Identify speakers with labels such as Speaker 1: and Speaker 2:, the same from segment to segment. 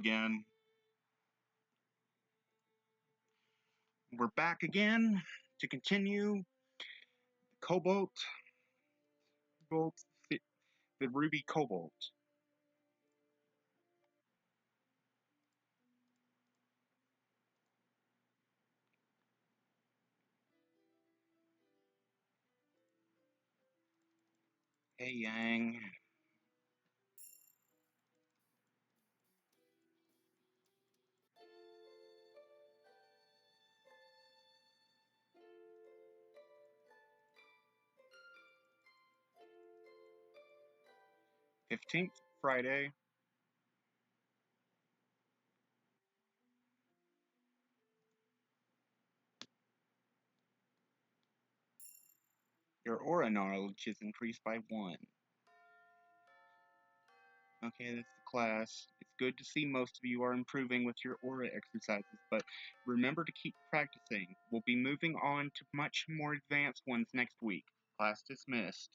Speaker 1: Again, we're back again to continue Cobalt, the RWBY Cobalt. Hey, Yang. '15th, Friday. Your aura knowledge is increased by 1. Okay, that's the class. It's good to see most of you are improving with your aura exercises, but remember to keep practicing. We'll be moving on to much more advanced ones next week. Class dismissed.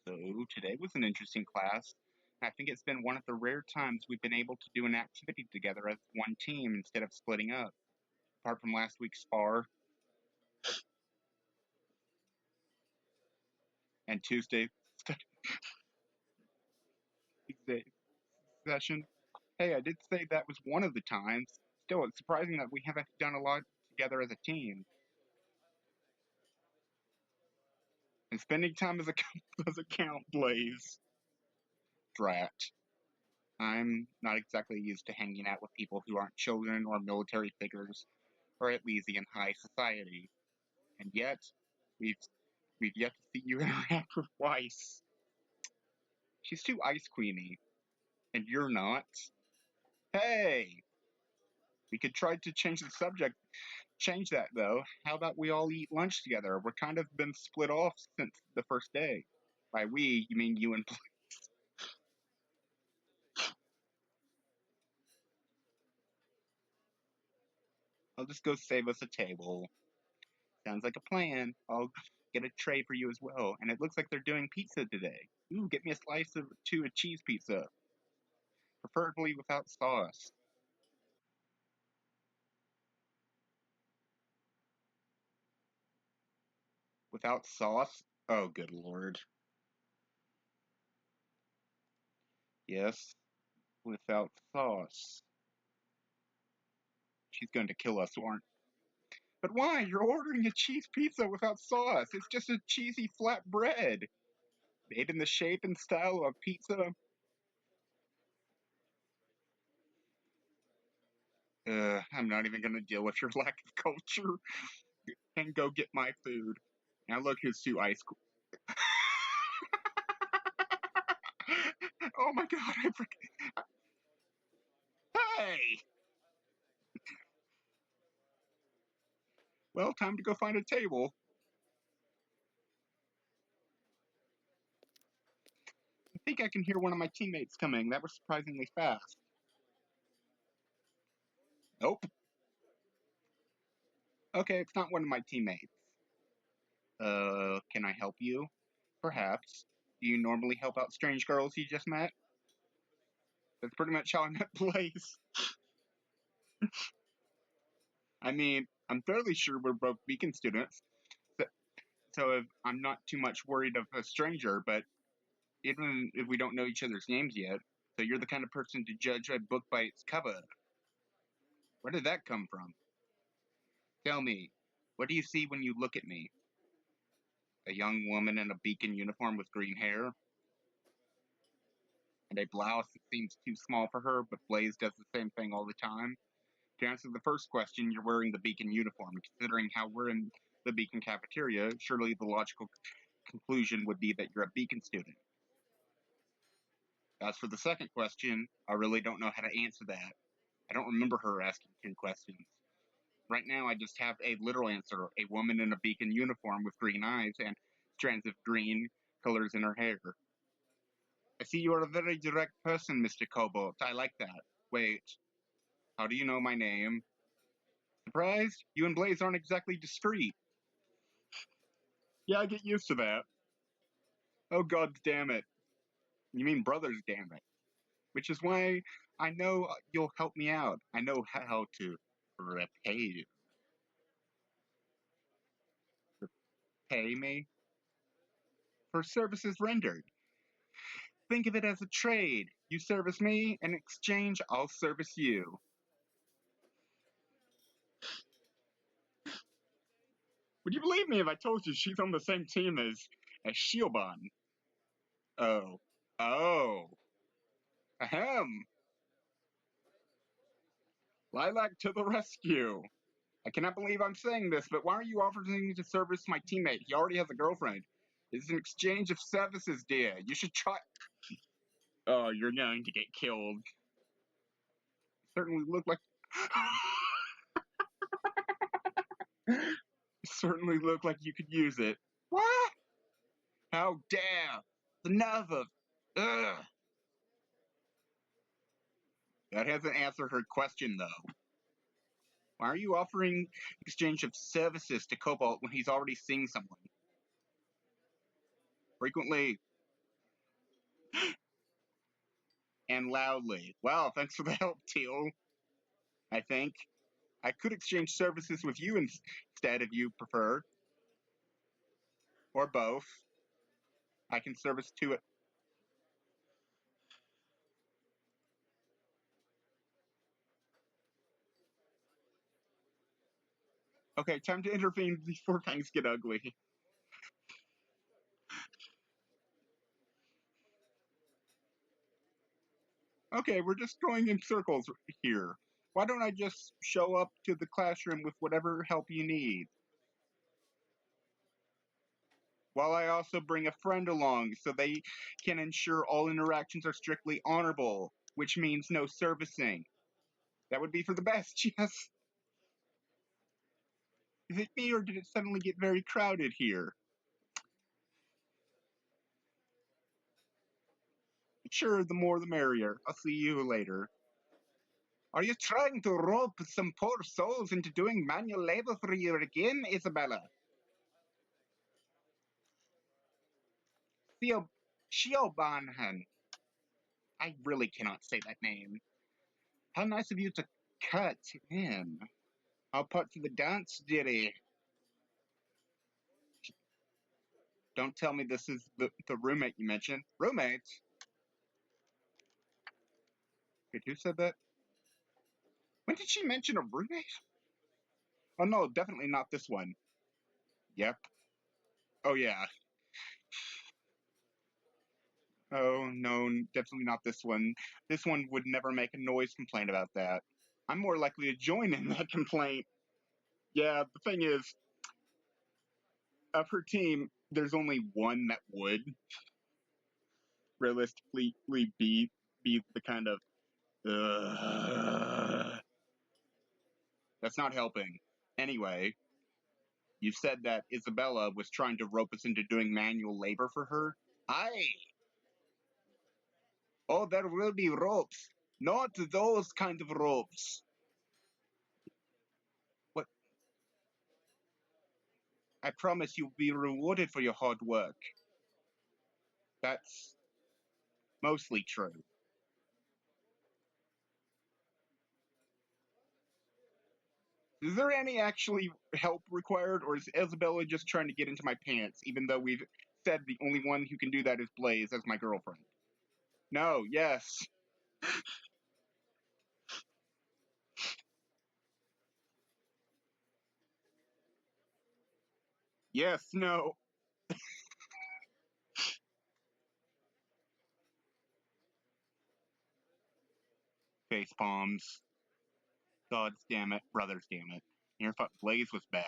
Speaker 1: So, today was an interesting class. I think it's been one of the rare times we've been able to do an activity together as one team instead of splitting up. Apart from last week's spar and Tuesday session. Hey, I did say that was one of the times. Still, it's surprising that we haven't done a lot together as a team. And spending time as a does count, Blaze. Drat. I'm not exactly used to hanging out with people who aren't children or military figures, or at least in high society. And yet, we've yet to see you interact with Weiss. She's too ice queeny, and you're not. Hey, we could try to change the subject. Change that though. How about we all eat lunch together? We're kind of been split off since the first day. By we, you mean you and I'll just go save us a table. Sounds like a plan. I'll get a tray for you as well. And it looks like they're doing pizza today. Ooh, get me a slice of a cheese pizza. Preferably without sauce. Without sauce? Oh, good lord. Yes, without sauce. She's going to kill us, aren't? But why? You're ordering a cheese pizza without sauce. It's just a cheesy flat bread. Made in the shape and style of pizza. I'm not even going to deal with your lack of culture. And go get my food. Now look who's too ice cool. Oh my god, I forgot. Hey! Well, time to go find a table. I think I can hear one of my teammates coming. That was surprisingly fast. Nope. Okay, it's not one of my teammates. Can I help you? Perhaps. Do you normally help out strange girls you just met? That's pretty much how I met Blaze. I mean, I'm fairly sure we're both Beacon students, so I'm not too much worried of a stranger, but even if we don't know each other's names yet, so you're the kind of person to judge a book by its cover. Where did that come from? Tell me, what do you see when you look at me? A young woman in a Beacon uniform with green hair? And a blouse that seems too small for her, but Blaze does the same thing all the time? To answer the first question, you're wearing the Beacon uniform. Considering how we're in the Beacon cafeteria, surely the logical conclusion would be that you're a Beacon student. As for the second question, I really don't know how to answer that. I don't remember her asking 2 questions. Right now, I just have a literal answer: a woman in a Beacon uniform with green eyes and strands of green colors in her hair. I see you are a very direct person, Mr. Cobalt. I like that. Wait, how do you know my name? Surprised? You and Blaze aren't exactly discreet. Yeah, I get used to that. Oh, God damn it. You mean brothers, damn it. Which is why I know you'll help me out. I know how to repay you. Pay me for services rendered. Think of it as a trade. You service me, in exchange, I'll service you. Would you believe me if I told you she's on the same team as Shioban? Oh. Oh. Ahem. Lilac to the rescue. I cannot believe I'm saying this, but why are you offering to service my teammate? He already has a girlfriend. It's an exchange of services, dear. You should try. Oh, you're going to get killed. You certainly look like. You certainly look like you could use it. What? How dare! The nerve of. Ugh. That hasn't answered her question, though. Why are you offering exchange of services to Cobalt when he's already seeing someone? Frequently and loudly. Wow, thanks for the help, Teal. I think I could exchange services with you instead if you prefer. Or both. I can service to it. Okay, time to intervene before things get ugly. Okay, we're just going in circles here. Why don't I just show up to the classroom with whatever help you need? While I also bring a friend along so they can ensure all interactions are strictly honorable, which means no servicing. That would be for the best, yes. Is it me or did it suddenly get very crowded here? Sure, the more the merrier. I'll see you later. Are you trying to rope some poor souls into doing manual labor for you again, Isabella? Theo Shiobanhan. I really cannot say that name. How nice of you to cut in. All parts of the dance, dearie. Don't tell me this is the roommate you mentioned. Roommate? Wait, who said that? When did she mention a roommate? Oh no, definitely not this one. Yep. Oh yeah. Oh no, definitely not this one. This one would never make a noise complaint about that. I'm more likely to join in that complaint. Yeah, the thing is, of her team, there's only one that would realistically be the kind of that's not helping. Anyway, you said that Isabella was trying to rope us into doing manual labor for her. Aye. Oh, there will be ropes. Not those kind of ropes. What? I promise you'll be rewarded for your hard work. That's mostly true. Is there any actually help required, or is Isabella just trying to get into my pants, even though we've said the only one who can do that is Blaze as my girlfriend? No, yes. Yes, no. Face palms. God damn it. Brothers damn it. Your thought Blaze was bad.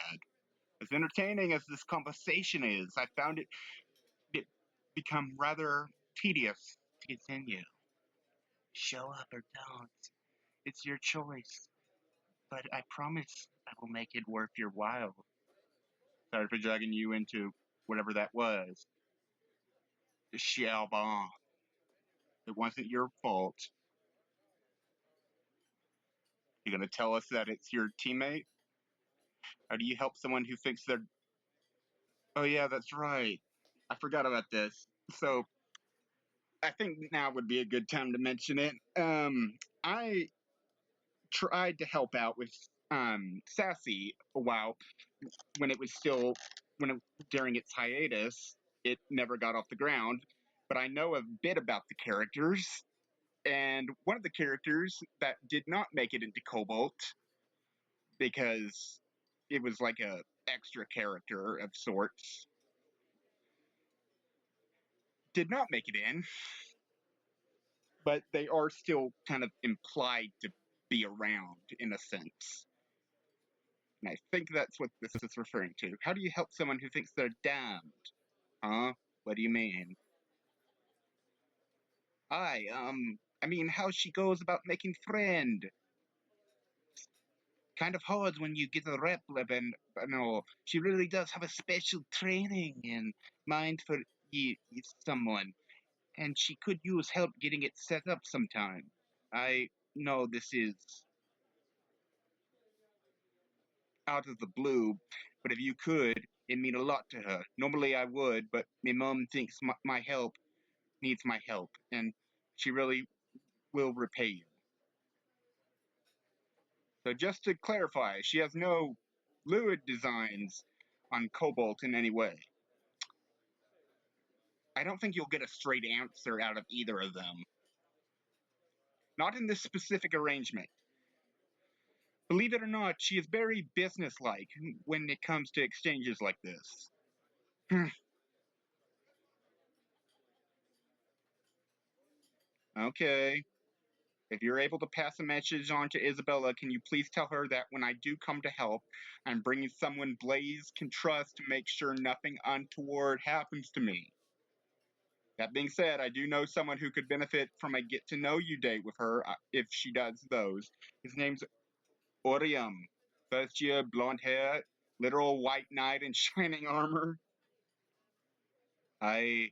Speaker 1: As entertaining as this conversation is, I found it become rather tedious to continue. Show up or don't. It's your choice. But I promise I will make it worth your while. Sorry for dragging you into whatever that was. Xiaobon. It wasn't your fault. You're gonna tell us that it's your teammate? How do you help someone who thinks they're Oh yeah, that's right. I forgot about this. So I think now would be a good time to mention it. I tried to help out with Sassy a while when it was still when it, during its hiatus. It never got off the ground, but I know a bit about the characters. And one of the characters that did not make it into Cobalt because it was like a extra character of sorts did not make it in, but they are still kind of implied to be around in a sense. And I think that's what this is referring to. How do you help someone who thinks they're damned? Huh? What do you mean? I mean how she goes about making friend. Kind of hard when you get a rep, and no, she really does have a special training in mind for someone, and she could use help getting it set up sometime. I know this is out of the blue, but if you could, it'd mean a lot to her. Normally I would, but my mom thinks my help needs my help, and she really will repay you. So just to clarify, she has no fluid designs on Cobalt in any way. I don't think you'll get a straight answer out of either of them. Not in this specific arrangement. Believe it or not, she is very businesslike when it comes to exchanges like this. Okay. If you're able to pass a message on to Isabella, can you please tell her that when I do come to help, I'm bringing someone Blaze can trust to make sure nothing untoward happens to me. That being said, I do know someone who could benefit from a get to know you date with her if she does those. His name's Orium. First year, blonde hair, literal white knight in shining armor. I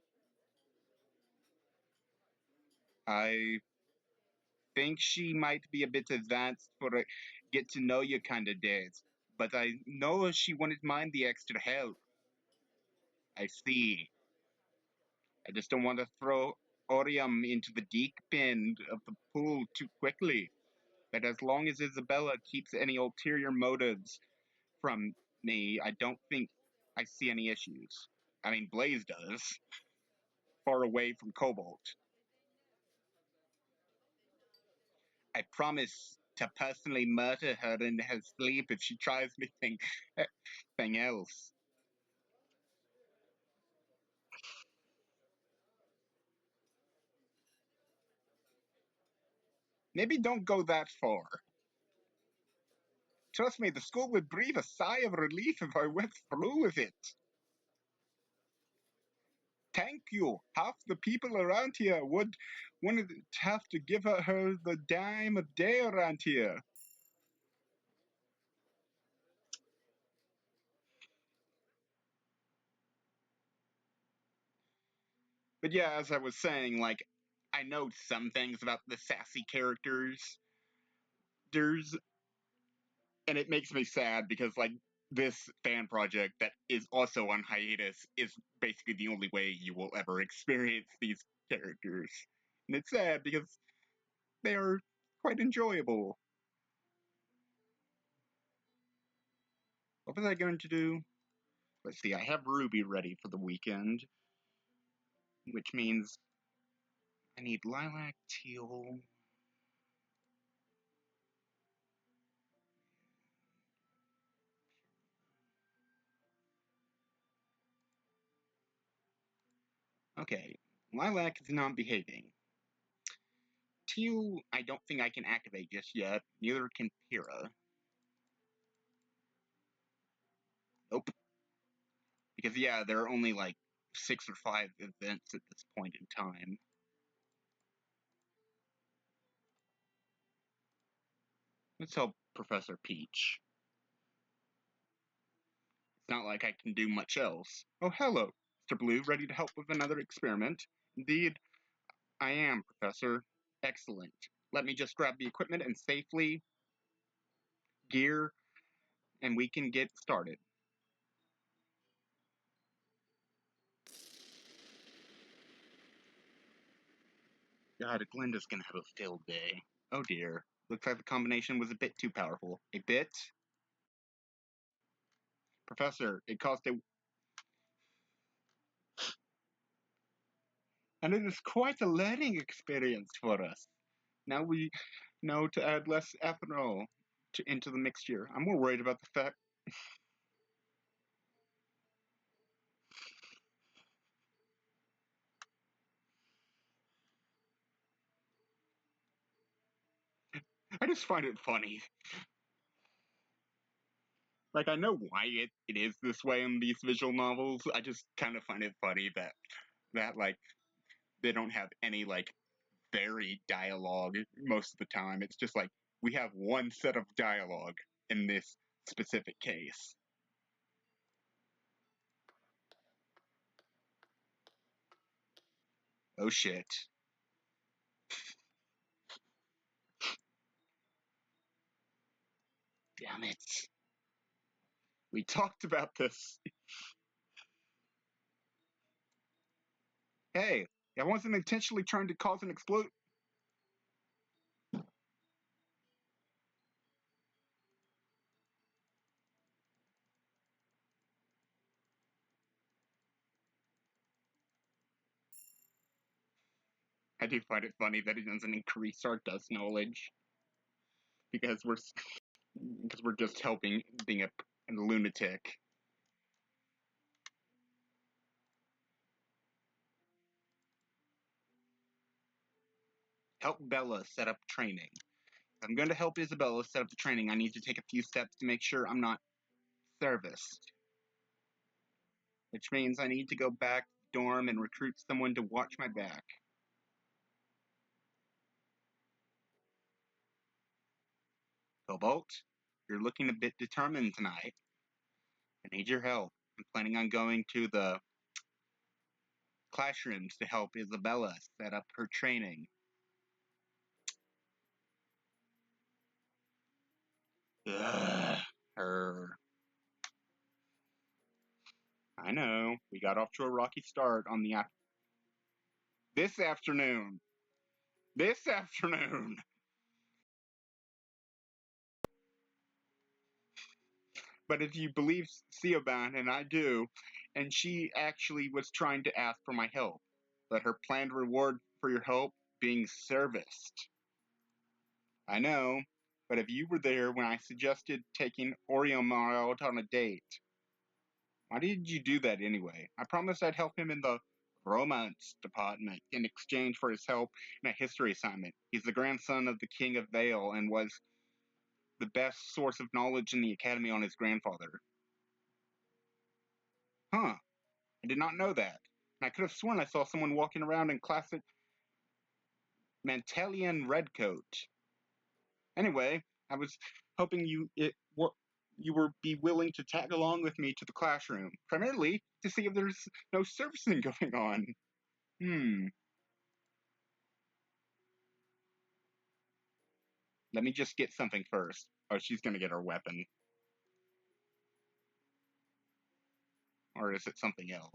Speaker 1: I think she might be a bit advanced for a get to know you kind of date, but I know she wouldn't mind the extra help. I see. I just don't want to throw Orium into the deep end of the pool too quickly. But as long as Isabella keeps any ulterior motives from me, I don't think I see any issues. I mean, Blaze does, far away from Cobalt. I promise to personally murder her in her sleep if she tries anything else. Maybe don't go that far. Trust me, the school would breathe a sigh of relief if I went through with it. Thank you. Half the people around here wouldn't have to give her the dime a day around here. But yeah, as I was saying, like, I know some things about the sassy characters. There's, and it makes me sad because, like, this fan project that is also on hiatus is basically the only way you will ever experience these characters. And it's sad because they are quite enjoyable. What was I going to do? Let's see, I have Ruby ready for the weekend, which means I need lilac, teal. Okay, lilac is not behaving. Teal, I don't think I can activate just yet. Neither can Pyrrha. Nope. Because, yeah, there are only like 6 or 5 events at this point in time. Let's help Professor Peach. It's not like I can do much else. Oh, hello, Mr. Blue, ready to help with another experiment? Indeed, I am, Professor. Excellent. Let me just grab the equipment and safely gear, and we can get started. God, Glenda's gonna have a field day. Oh dear. Looks like the combination was a bit too powerful. A bit? Professor, it caused a... And it is quite a learning experience for us. Now we know to add less ethanol into the mixture. I'm more worried about the fact... I just find it funny. Like, I know why it is this way in these visual novels. I just kind of find it funny that like, they don't have any, like, varied dialogue most of the time. It's just like, we have one set of dialogue in this specific case. Oh shit. Damn it. We talked about this. Hey, I wasn't intentionally trying to cause an explosion. I do find it funny that it doesn't increase our dust knowledge because we're just helping being a lunatic. Help Bella set up training. If I'm going to help Isabella set up the training, I need to take a few steps to make sure I'm not serviced. Which means I need to go back to the dorm and recruit someone to watch my back. Cobalt, you're looking a bit determined tonight. I need your help. I'm planning on going to the classrooms to help Isabella set up her training. Ugh, her. I know, we got off to a rocky start on the this afternoon. This afternoon! But if you believe Siobhan, and I do, and she actually was trying to ask for my help, but her planned reward for your help being serviced. I know, but if you were there when I suggested taking Oriomar out on a date, why did you do that anyway? I promised I'd help him in the romance department in exchange for his help in a history assignment. He's the grandson of the King of Vale and was the best source of knowledge in the academy on his grandfather. Huh, I did not know that. And I could have sworn I saw someone walking around in classic Mantelian redcoat. Anyway, I was hoping you would be willing to tag along with me to the classroom, primarily to see if there's no servicing going on. Let me just get something first. Oh, she's gonna get her weapon. Or is it something else?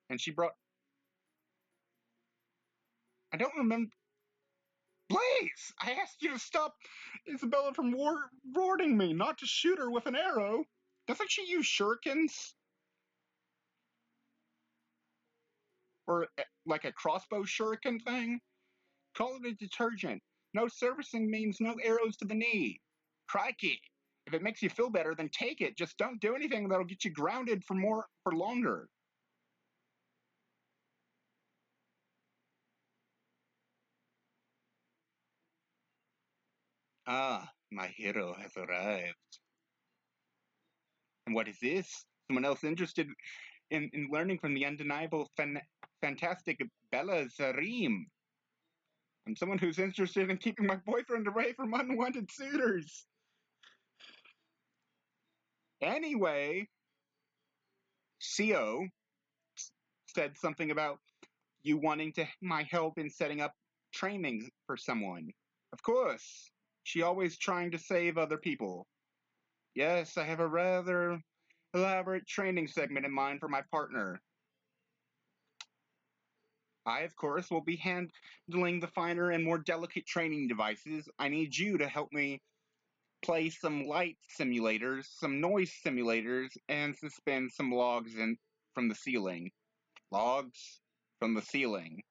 Speaker 1: And she brought... I don't remember... Blaze! I asked you to stop Isabella from warding me, not to shoot her with an arrow. Doesn't she use shurikens? Or like a crossbow shuriken thing? Call it a detergent. No servicing means no arrows to the knee. Crikey. If it makes you feel better, then take it. Just don't do anything that'll get you grounded for longer. Ah, my hero has arrived. And what is this? Someone else interested in learning from the undeniable, fantastic Bella Zarim. I'm someone who's interested in keeping my boyfriend away from unwanted suitors. Anyway, Co said something about you wanting my help in setting up training for someone. Of course. She always trying to save other people. Yes, I have a rather elaborate training segment in mind for my partner. I, of course, will be handling the finer and more delicate training devices. I need you to help me play some light simulators, some noise simulators, and suspend some logs from the ceiling. Logs from the ceiling.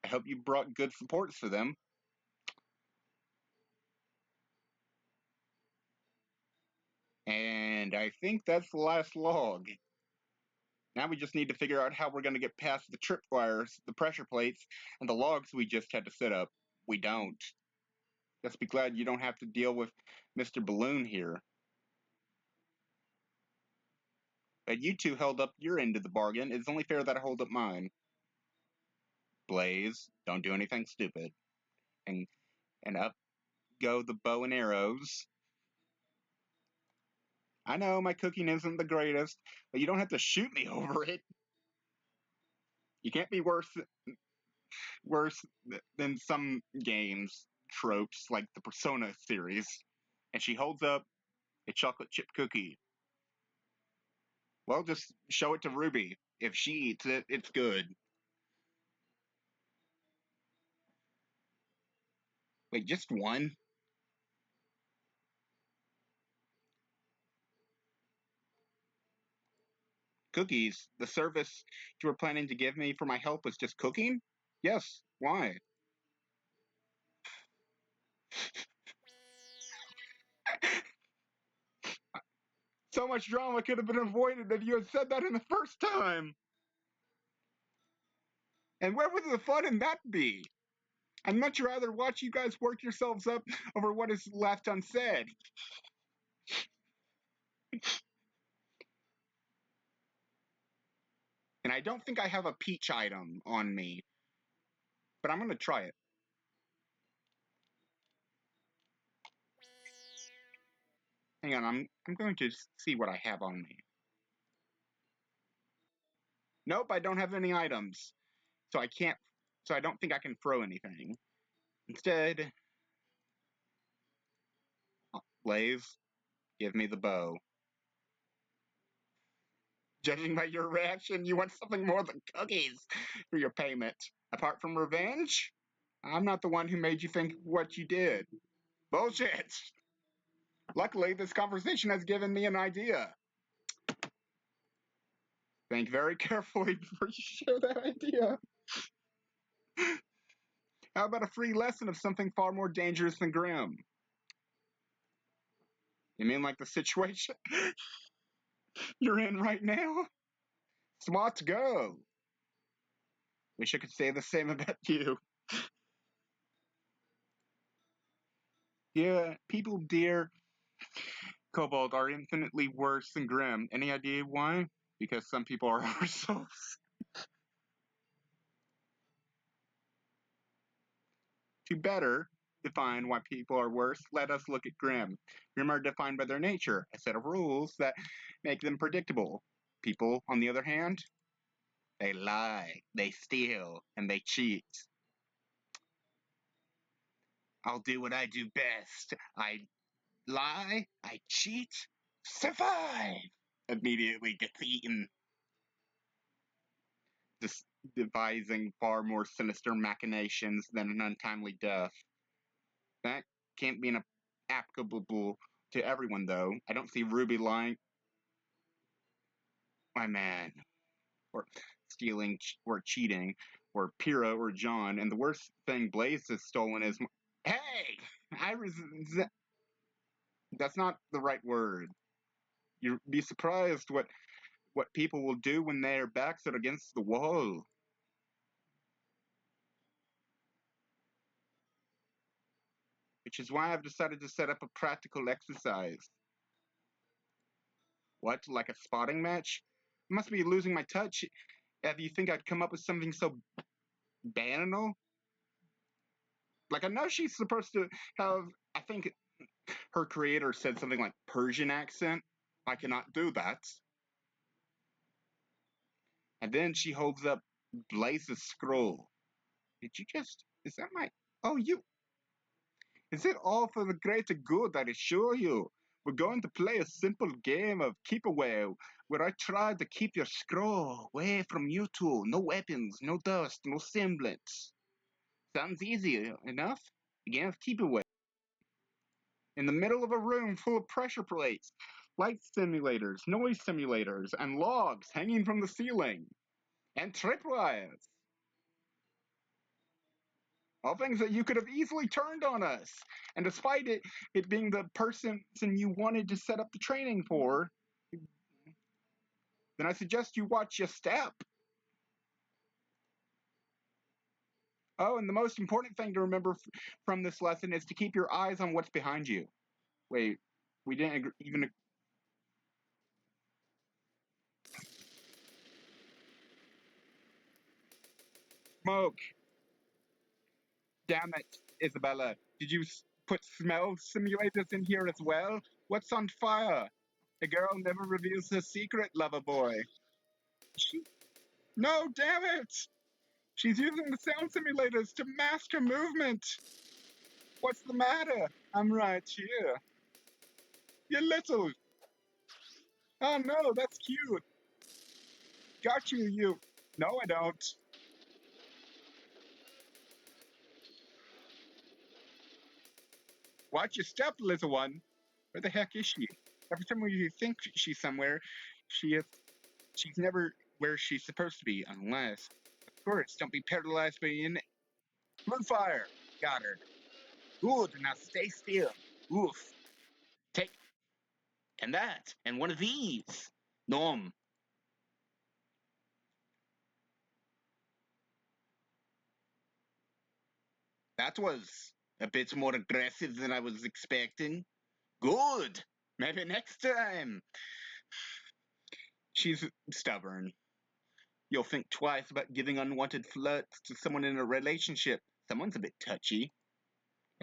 Speaker 1: I hope you brought good supports for them. And I think that's the last log. Now we just need to figure out how we're going to get past the tripwires, the pressure plates, and the logs we just had to set up. We don't. Just be glad you don't have to deal with Mr. Balloon here. But you two held up your end of the bargain. It's only fair that I hold up mine. Blaze, don't do anything stupid. And up go the bow and arrows. I know my cooking isn't the greatest, but you don't have to shoot me over it. You can't be worse than some games tropes like the Persona series. And she holds up a chocolate chip cookie. Well, just show it to Ruby. If she eats it, it's good. Wait, just one? Cookies? The service you were planning to give me for my help was just cooking? Yes. Why? So much drama could have been avoided if you had said that in the first time. And where would the fun in that be? I'd much rather watch you guys work yourselves up over what is left unsaid. And I don't think I have a peach item on me, but I'm going to try it. Hang on, I'm going to see what I have on me. Nope, I don't have any items. So I can't, so I don't think I can throw anything. Instead, Blaze, give me the bow. Judging by your reaction, you want something more than cookies for your payment. Apart from revenge, I'm not the one who made you think what you did. Bullshit! Luckily, this conversation has given me an idea. Think very carefully before you share that idea. How about a free lesson of something far more dangerous than Grim? You mean like the situation you're in right now? Smart to go. Wish I could say the same about you. Yeah, people, dear Cobalt, are infinitely worse than Grim. Any idea why? Because some people are ourselves. To better define why people are worse, let us look at Grim. Grim are defined by their nature, a set of rules that make them predictable. People, on the other hand, they lie, they steal, and they cheat. I'll do what I do best. I lie, I cheat, survive. Immediately gets eaten. Just devising far more sinister machinations than an untimely death. That can't be applicable to everyone, though. I don't see Ruby lying. My man. Or stealing, or cheating, or Pyrrha, or John, and the worst thing Blaze has stolen is. Hey! That's not the right word. You'd be surprised what people will do when their backs are against the wall. Which is why I've decided to set up a practical exercise. What, like a spotting match? I must be losing my touch if you think I'd come up with something so banal. Like, I know she's supposed to have, I think her creator said something like Persian accent. I cannot do that. And then she holds up Blaze's scroll. Did you just, is that my, oh, you, is it all for the greater good, I assure you? We're going to play a simple game of keep away where I tried to keep your scroll away from you two. No weapons, no dust, no semblance. Sounds easy enough. Again, keep away. In the middle of a room full of pressure plates, light simulators, noise simulators, and logs hanging from the ceiling, and tripwires. All things that you could have easily turned on us. And despite it being the person you wanted to set up the training for, then I suggest you watch your step. Oh, and the most important thing to remember from this lesson is to keep your eyes on what's behind you. Wait, we didn't even... Smoke! Damn it, Isabella. Did you put smell simulators in here as well? What's on fire? A girl never reveals her secret, lover boy. No, damn it! She's using the sound simulators to mask her movement. What's the matter? I'm right here. You little... Oh no, that's cute. Got you, you... No, I don't. Watch your step, little one. Where the heck is she? Every time you think she's somewhere, she's never where she's supposed to be, unless, of course, don't be paralyzed by an... Blue fire. Got her. Good, now stay still. Oof. Take... And that, and one of these. Nom. That was a bit more aggressive than I was expecting. Good. Maybe next time. She's stubborn. You'll think twice about giving unwanted flirts to someone in a relationship. Someone's a bit touchy.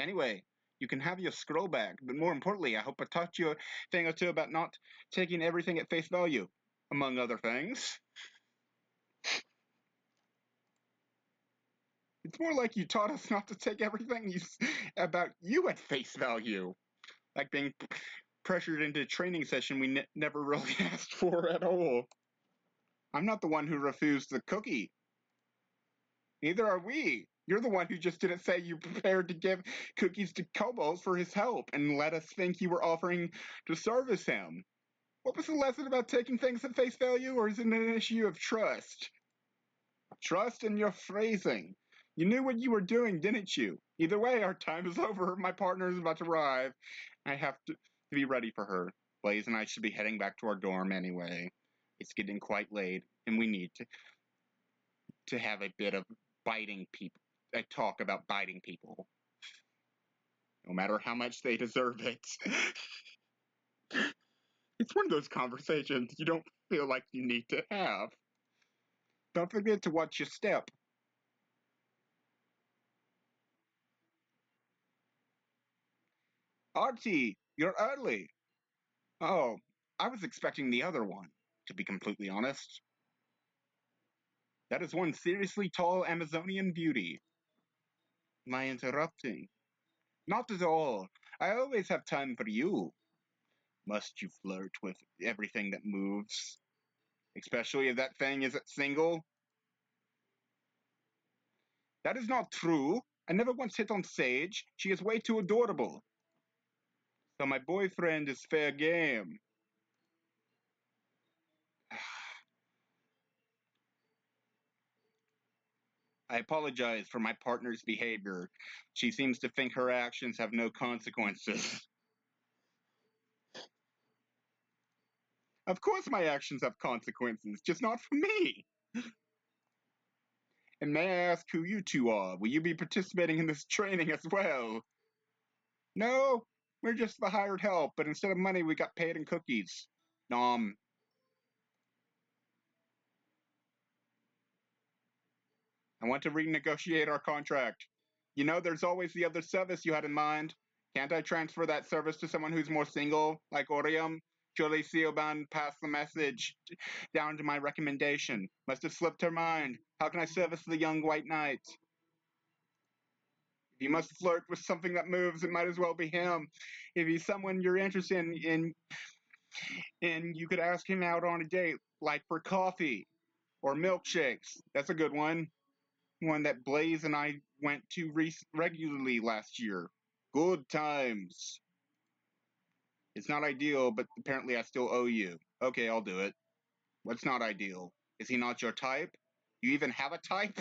Speaker 1: Anyway, you can have your scroll back, but more importantly, I hope I taught you a thing or two about not taking everything at face value, among other things. It's more like you taught us not to take everything about you at face value. Like being pressured into a training session we never really asked for at all. I'm not the one who refused the cookie. Neither are we. You're the one who just didn't say you prepared to give cookies to Kobolds for his help and let us think you were offering to service him. What was the lesson about taking things at face value, or is it an issue of trust? Trust in your phrasing. You knew what you were doing, didn't you? Either way, our time is over. My partner is about to arrive. I have to be ready for her. Blaze and I should be heading back to our dorm anyway. It's getting quite late, and we need to have a bit of biting people. A talk about biting people. No matter how much they deserve it. It's one of those conversations you don't feel like you need to have. Don't forget to watch your step. Archie, you're early. Oh, I was expecting the other one, to be completely honest. That is one seriously tall Amazonian beauty. Am I interrupting? Not at all. I always have time for you. Must you flirt with everything that moves? Especially if that thing isn't single? That is not true. I never once hit on Sage. She is way too adorable. So my boyfriend is fair game. I apologize for my partner's behavior. She seems to think her actions have no consequences. Of course my actions have consequences, just not for me. And may I ask who you two are? Will you be participating in this training as well? No, we're just the hired help, but instead of money, we got paid in cookies. Nom. I want to renegotiate our contract. You know, there's always the other service you had in mind. Can't I transfer that service to someone who's more single, like Orium? Surely Seoban passed the message down to my recommendation. Must have slipped her mind. How can I service the young white knight? If you must flirt with something that moves, it might as well be him. If he's someone you're interested in And you could ask him out on a date, like for coffee or milkshakes. That's a good one. One that Blaze and I went to regularly last year. Good times. It's not ideal, but apparently I still owe you. Okay, I'll do it. What's not ideal? Is he not your type? You even have a type?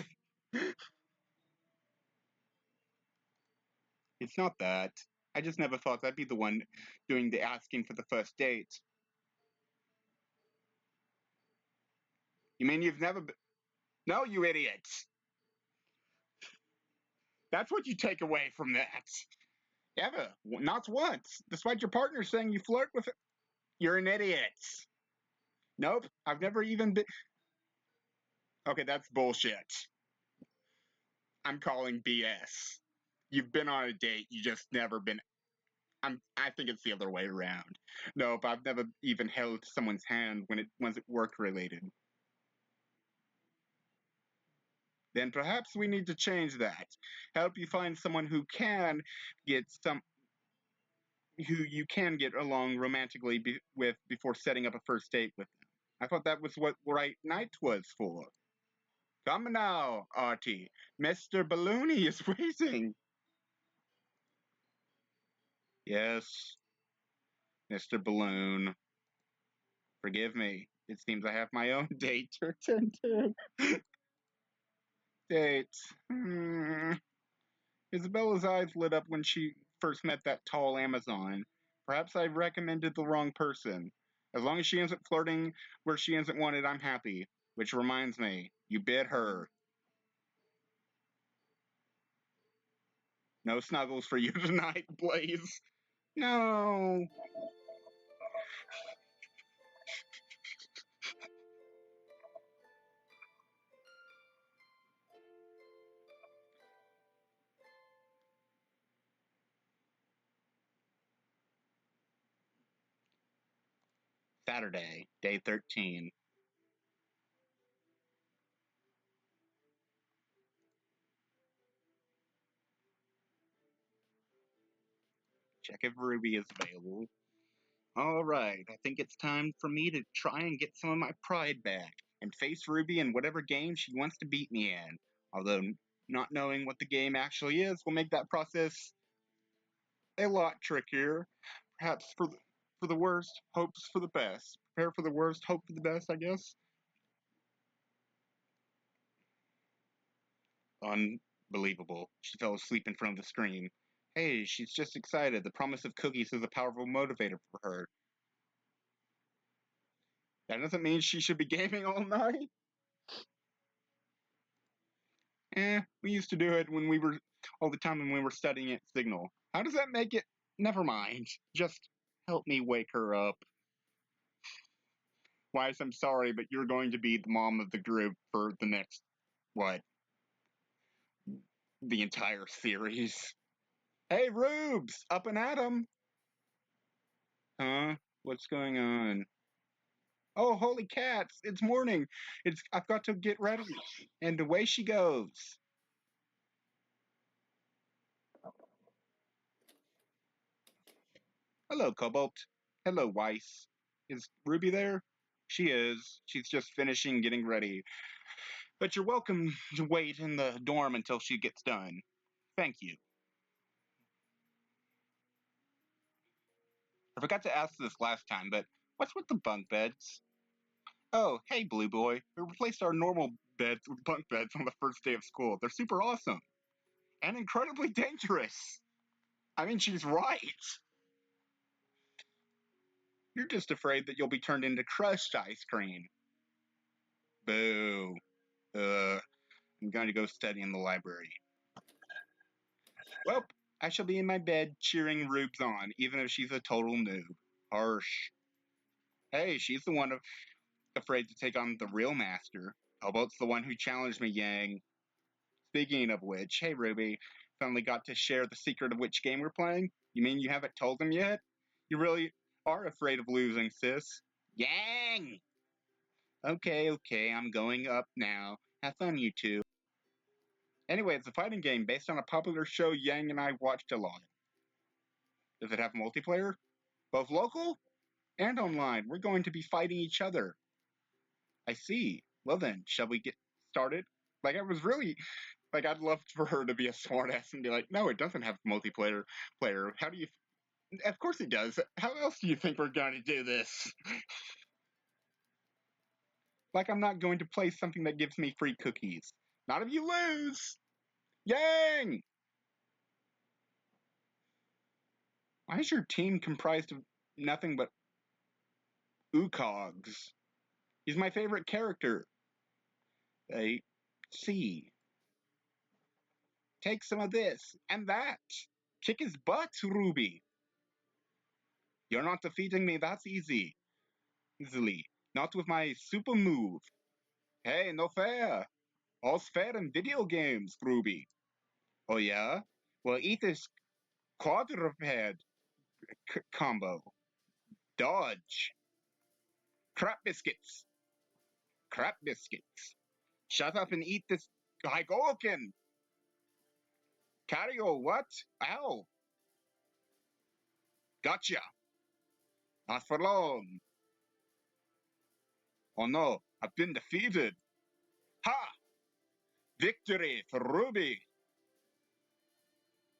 Speaker 1: It's not that. I just never thought I'd be the one doing the asking for the first date. You mean you've never been. No, you idiots! That's what you take away from that. Ever. Not once. Despite your partner saying you flirt with it. You're an idiot. Nope. I've never even been. Okay, that's bullshit. I'm calling BS. You've been on a date, you just never been. I think it's the other way around. Nope, I've never even held someone's hand when it wasn't work related. Then perhaps we need to change that. Help you find someone get some who you can get along romantically with before setting up a first date with them. I thought that was what right night was for. Come now, Artie. Mr. Balloony is waiting. Yes, Mr. Balloon. Forgive me. It seems I have my own date to attend to. Date. Isabella's eyes lit up when she first met that tall Amazon. Perhaps I recommended the wrong person. As long as she isn't flirting where she isn't wanted, I'm happy. Which reminds me, you bit her. No snuggles for you tonight, Blaze. No. Saturday, day 13. Check if Ruby is available. Alright, I think it's time for me to try and get some of my pride back and face Ruby in whatever game she wants to beat me in. Although, not knowing what the game actually is will make that process a lot trickier. Perhaps for the worst, hopes for the best. Prepare for the worst, hope for the best, I guess. Unbelievable. She fell asleep in front of the screen. Hey, she's just excited. The promise of cookies is a powerful motivator for her. That doesn't mean she should be gaming all night. We used to do it when we were all the time when we were studying at Signal. How does that make it? Never mind. Just help me wake her up. Weiss, I'm sorry, but you're going to be the mom of the group for the next, what, the entire series. Hey, Rubes! Up and at 'em! Huh? What's going on? Oh, holy cats! It's morning! I've got to get ready. And away she goes. Hello, Cobalt. Hello, Weiss. Is Ruby there? She is. She's just finishing getting ready. But you're welcome to wait in the dorm until she gets done. Thank you. I forgot to ask this last time, but what's with the bunk beds? Oh, hey, Blue Boy. We replaced our normal beds with bunk beds on the first day of school. They're super awesome. And incredibly dangerous. I mean, she's right. You're just afraid that you'll be turned into crushed ice cream. Boo. I'm going to go study in the library. Well, I shall be in my bed cheering Rubes on, even if she's a total noob. Harsh. Hey, she's the one afraid to take on the real master. Cobalt's the one who challenged me, Yang. Speaking of which, hey Ruby, finally got to share the secret of which game we're playing? You mean you haven't told them yet? You really are afraid of losing, sis. Yang! Okay, I'm going up now. Have fun, you two. Anyway, it's a fighting game based on a popular show Yang and I watched a lot. Does it have multiplayer? Both local And online. We're going to be fighting each other. I see. Well then, shall we get started? Like, I was really, like, I'd love for her to be a smartass and be like, no, it doesn't have multiplayer. How do you... Of course it does. How else do you think we're going to do this? Like, I'm not going to play something that gives me free cookies. Not if you lose! Yang! Why is your team comprised of nothing but Ukogs? He's my favorite character. I see. Take some of this and that. Kick his butt, Ruby. You're not defeating me, that's easy. Easily. Not with my super move. Hey, no fair. All's fair in video games, Ruby. Oh yeah? Well, eat this quadruped combo. Dodge. Crap biscuits. Crap biscuits. Shut up and eat this Hygolkin. Cario, what? Ow. Gotcha. Not for long. Oh no, I've been defeated. Ha! Victory for Ruby.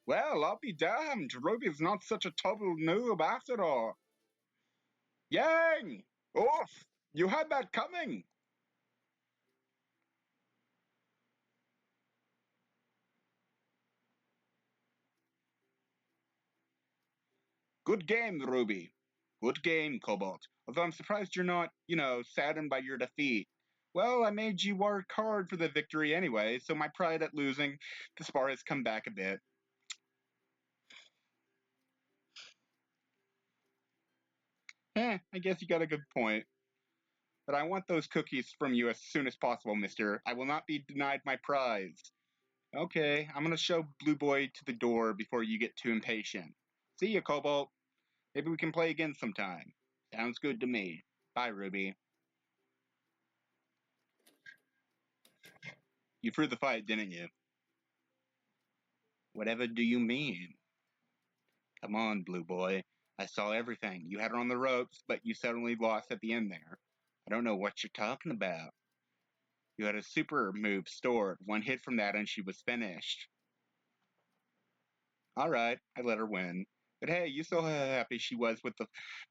Speaker 1: Well, I'll be damned. Ruby's not such a total noob after all. Yang! Oof! You had that coming. Good game, Ruby. Good game, Cobalt. Although I'm surprised you're not, saddened by your defeat. Well, I made you work hard for the victory anyway, so my pride at losing the spar has come back a bit. I guess you got a good point. But I want those cookies from you as soon as possible, mister. I will not be denied my prize. Okay, I'm gonna show Blue Boy to the door before you get too impatient. See ya, Cobalt. Maybe we can play again sometime. Sounds good to me. Bye, Ruby. You threw the fight, didn't you? Whatever do you mean? Come on, Blue Boy. I saw everything. You had her on the ropes, but you suddenly lost at the end there. I don't know what you're talking about. You had a super move stored. One hit from that and she was finished. Alright, I let her win. But hey, you saw how happy she was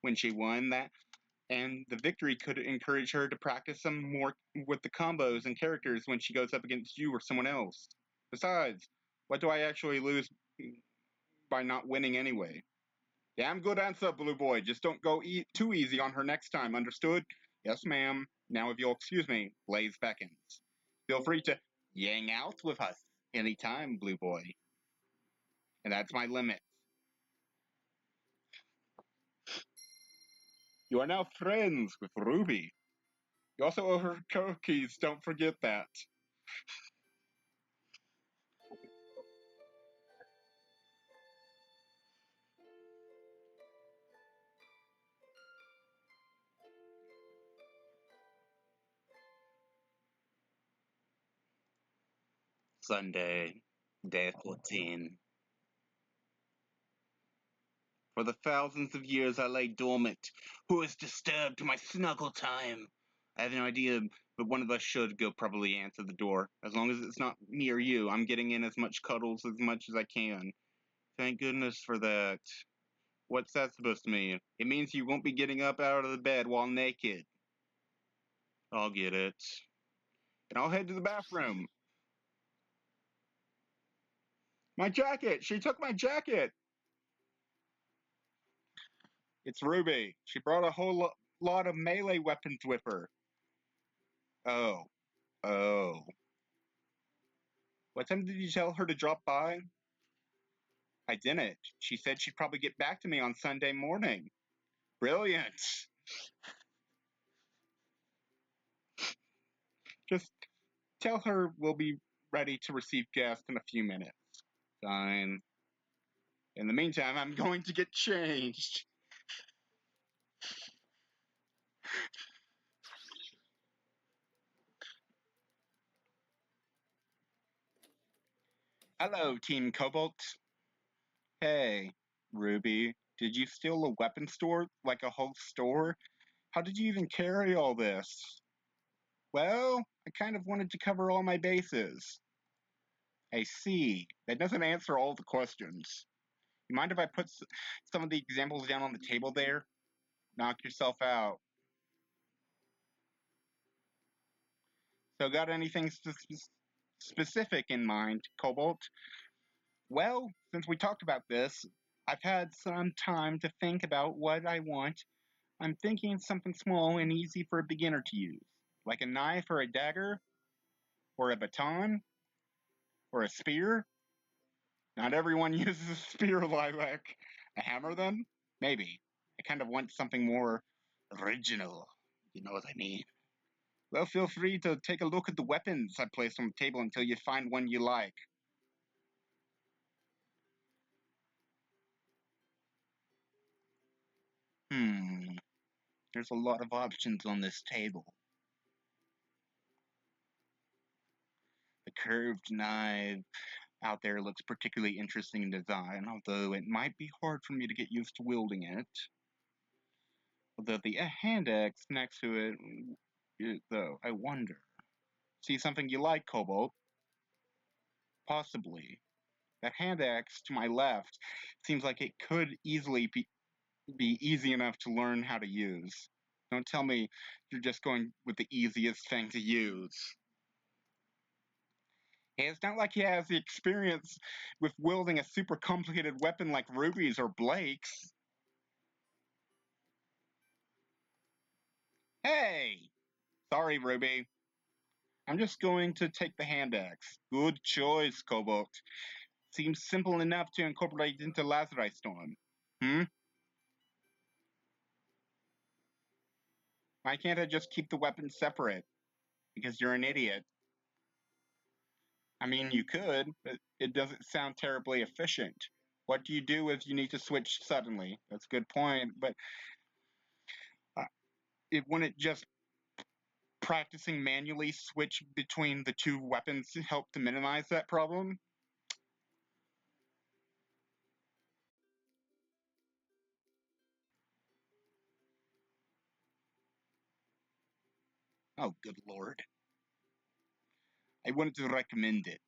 Speaker 1: when she won that, and the victory could encourage her to practice some more with the combos and characters when she goes up against you or someone else. Besides, what do I actually lose by not winning anyway? Damn good answer, Blue Boy. Just don't go too easy on her next time, understood? Yes, ma'am. Now, if you'll excuse me, Blaze beckons. Feel free to yang out with us anytime, Blue Boy. And that's my limit. You are now friends with Ruby. You also owe her cookies, don't forget that. Sunday, day 14. For the thousands of years I lay dormant. Who has disturbed my snuggle time? I have no idea, but one of us should go probably answer the door. As long as it's not near you, I'm getting in as much cuddles as much as I can. Thank goodness for that. What's that supposed to mean? It means you won't be getting up out of the bed while naked. I'll get it. And I'll head to the bathroom. My jacket! She took my jacket! It's Ruby. She brought a whole lot of melee weapons with her. Oh. Oh. What time did you tell her to drop by? I didn't. She said she'd probably get back to me on Sunday morning. Brilliant. Just tell her we'll be ready to receive guests in a few minutes. Fine. In the meantime, I'm going to get changed. Hello, Team Cobalt. Hey, Ruby. Did you steal a weapon store, like a whole store? How did you even carry all this? Well, I kind of wanted to cover all my bases. I see. That doesn't answer all the questions. You mind if I put some of the examples down on the table there? Knock yourself out. So, got anything specific in mind, Cobalt? Well, since we talked about this, I've had some time to think about what I want. I'm thinking something small and easy for a beginner to use, like a knife or a dagger, or a baton, or a spear. Not everyone uses a spear, Lilac. A hammer, then? Maybe. I kind of want something more original. You know what I mean? Well, feel free to take a look at the weapons I placed on the table until you find one you like. There's a lot of options on this table. The curved knife out there looks particularly interesting in design, although it might be hard for me to get used to wielding it. Although the hand axe next to though, I wonder. See something you like, Cobalt? Possibly. That hand axe to my left seems like it could easily be easy enough to learn how to use. Don't tell me you're just going with the easiest thing to use. Hey, it's not like he has the experience with wielding a super complicated weapon like Ruby's or Blake's. Hey! Sorry, Ruby. I'm just going to take the hand axe. Good choice, Cobalt. Seems simple enough to incorporate into Lazarite Storm. Why can't I just keep the weapons separate? Because you're an idiot. I mean, you could, but it doesn't sound terribly efficient. What do you do if you need to switch suddenly? That's a good point, but uh, it wouldn't just practicing manually switch between the two weapons to help to minimize that problem? Oh, good lord. I wouldn't recommend it.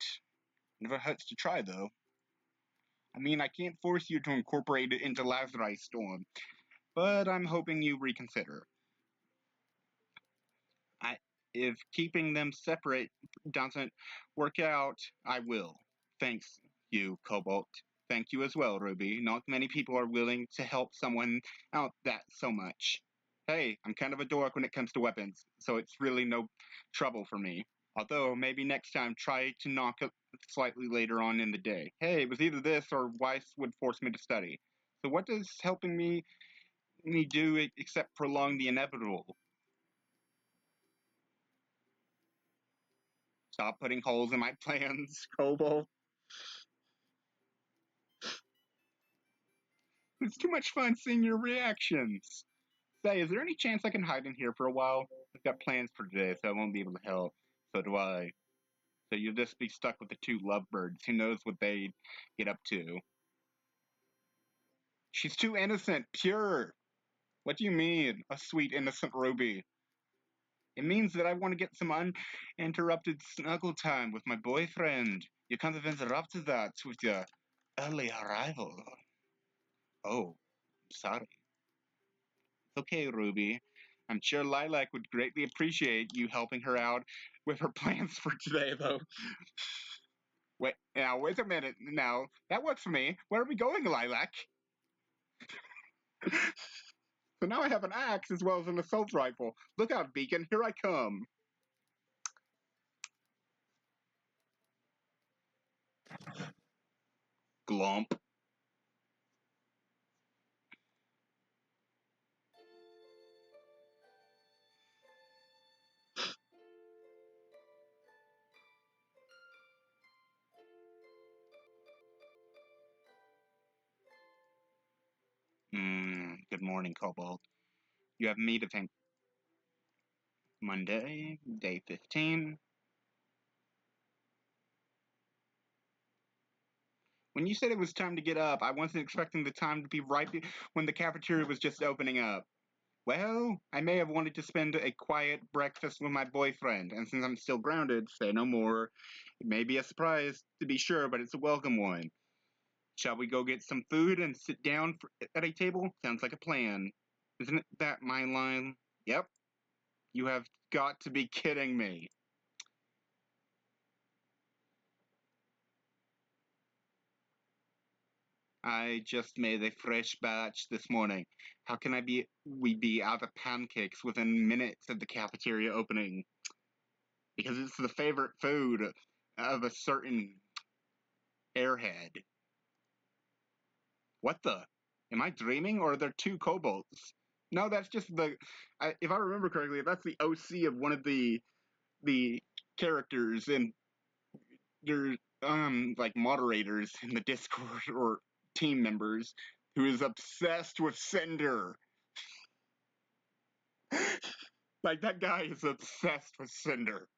Speaker 1: Never hurts to try, though. I mean, I can't force you to incorporate it into Lazarite Storm, but I'm hoping you reconsider. I, if keeping them separate doesn't work out, I will. Thanks, you, Cobalt. Thank you as well, Ruby. Not many people are willing to help someone out that so much. Hey, I'm kind of a dork when it comes to weapons, so it's really no trouble for me. Although, maybe next time try to knock it slightly later on in the day. Hey, it was either this or Weiss would force me to study. So what does helping me do except prolong the inevitable? Stop putting holes in my plans, Cobalt. It's too much fun seeing your reactions. Say, is there any chance I can hide in here for a while? I've got plans for today, so I won't be able to help. So do I. So you'll just be stuck with the two lovebirds. Who knows what they get up to? She's too innocent, pure. What do you mean, a sweet, innocent Ruby? It means that I want to get some uninterrupted snuggle time with my boyfriend. You kind of interrupted that with your early arrival. Oh, sorry. It's okay, Ruby. I'm sure Lilac would greatly appreciate you helping her out with her plans for today, though. Wait a minute. Now, that works for me. Where are we going, Lilac? So now I have an axe as well as an assault rifle. Look out, Beacon. Here I come. Glump. Good morning, Cobalt. You have me to thank. Monday, day 15. When you said it was time to get up, I wasn't expecting the time to be when the cafeteria was just opening up. Well, I may have wanted to spend a quiet breakfast with my boyfriend, and since I'm still grounded, say no more. It may be a surprise, to be sure, but it's a welcome one. Shall we go get some food and sit down at a table? Sounds like a plan. Isn't that my line? Yep. You have got to be kidding me. I just made a fresh batch this morning. How can we be out of pancakes within minutes of the cafeteria opening? Because it's the favorite food of a certain airhead. What the? Am I dreaming, or are there two kobolds? No, that's just if I remember correctly, that's the OC of one of the characters, and they're like moderators in the Discord or team members who is obsessed with Cinder. Like that guy is obsessed with Cinder.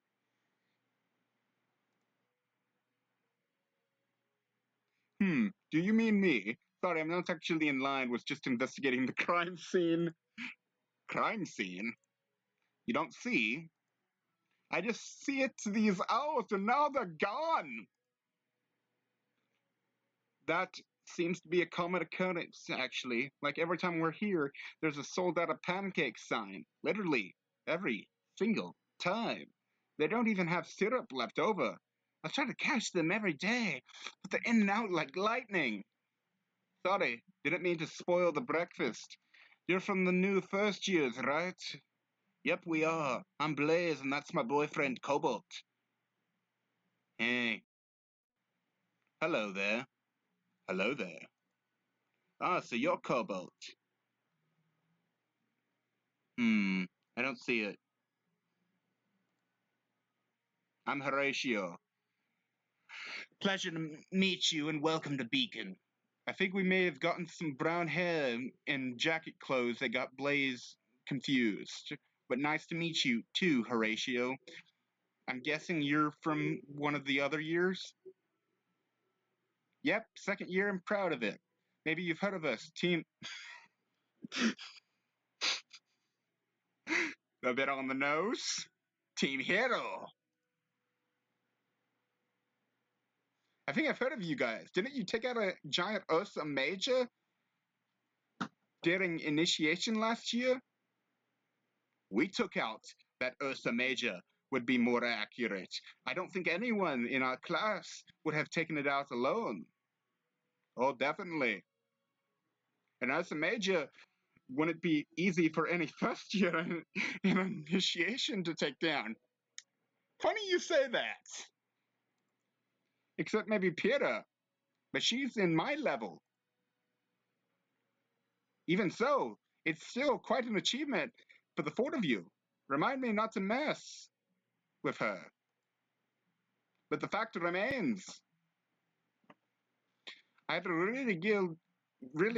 Speaker 1: Do you mean me? Sorry, I'm not actually in line, was just investigating the crime scene. Crime scene? You don't see? I just see it these hours and now they're gone. That seems to be a common occurrence, actually. Like every time we're here, there's a sold out of pancakes sign. Literally, every single time. They don't even have syrup left over. I try to catch them every day, but they're in and out like lightning. Sorry, didn't mean to spoil the breakfast. You're from the new first years, right? Yep, we are. I'm Blaze, and that's my boyfriend, Cobalt. Hey, hello there. Hello there. Ah, so you're Cobalt. I don't see it. I'm Horatio. Pleasure to meet you and welcome to Beacon. I think we may have gotten some brown hair and jacket clothes that got Blaze confused. But nice to meet you too, Horatio. I'm guessing you're from one of the other years? Yep, second year and proud of it. Maybe you've heard of us, Team. A bit on the nose? Team Hero. I think I've heard of you guys. Didn't you take out a giant Ursa Major during initiation last year? We took out that Ursa Major, would be more accurate. I don't think anyone in our class would have taken it out alone. Oh, definitely. And Ursa Major wouldn't be easy for any first year in initiation to take down. Funny you say that. Except maybe Pyrrha, but she's in my level. Even so, it's still quite an achievement for the four of you. Remind me not to mess with her. But the fact remains, I had a really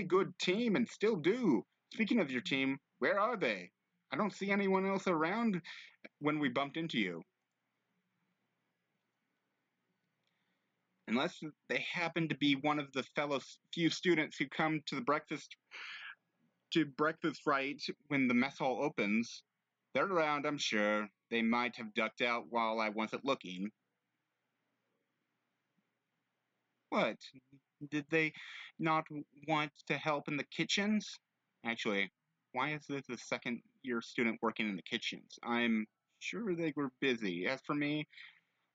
Speaker 1: good team and still do. Speaking of your team, where are they? I don't see anyone else around when we bumped into you. Unless they happen to be one of the fellow few students who come to breakfast right when the mess hall opens. They're around, I'm sure. They might have ducked out while I wasn't looking. What? Did they not want to help in the kitchens? Actually, why is this a second year student working in the kitchens? I'm sure they were busy. As for me,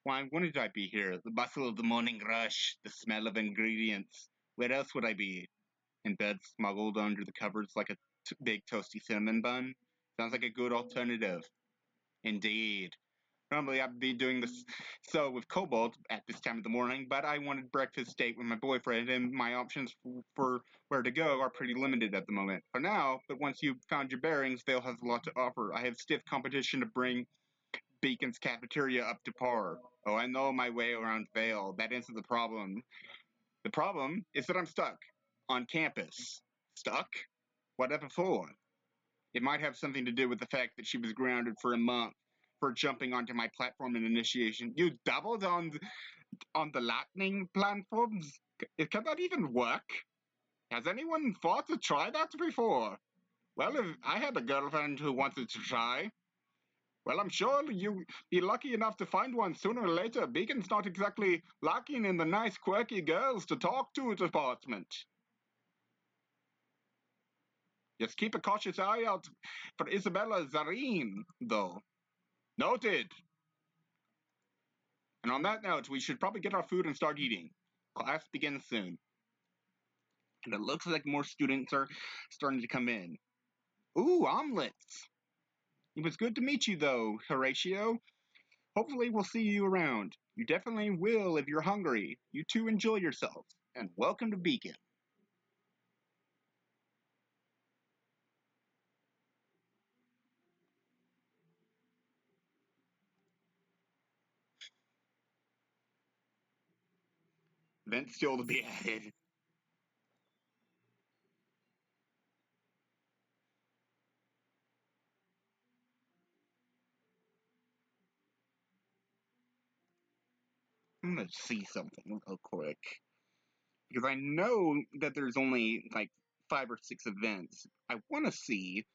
Speaker 1: why wouldn't I be here? The bustle of the morning rush, the smell of ingredients. Where else would I be? In bed, smuggled under the covers like a big toasty cinnamon bun? Sounds like a good alternative. Indeed. Normally I'd be doing this so with Cobalt at this time of the morning, but I wanted breakfast date with my boyfriend, and my options for where to go are pretty limited at the moment. For now, but once you've found your bearings, they'll have a lot to offer. I have stiff competition to bring Beacon's cafeteria up to par. Oh, I know my way around Vale. That isn't the problem. The problem is that I'm stuck on campus. Stuck? Whatever for? It might have something to do with the fact that she was grounded for a month for jumping onto my platform in initiation. You doubled on the lightning platforms? Can that even work? Has anyone thought to try that before? Well, if I had a girlfriend who wanted to try, well, I'm sure you'll be lucky enough to find one sooner or later. Beacon's not exactly lacking in the nice, quirky girls to talk to department. Just keep a cautious eye out for Isabella Zareen, though. Noted. And on that note, we should probably get our food and start eating. Class begins soon. And it looks like more students are starting to come in. Ooh, omelets! It was good to meet you, though, Horatio. Hopefully we'll see you around. You definitely will if you're hungry. You two enjoy yourselves. And welcome to Beacon. Vent still to be added. I'm gonna see something real quick. Because I know that there's only like 5 or 6 events. I want to see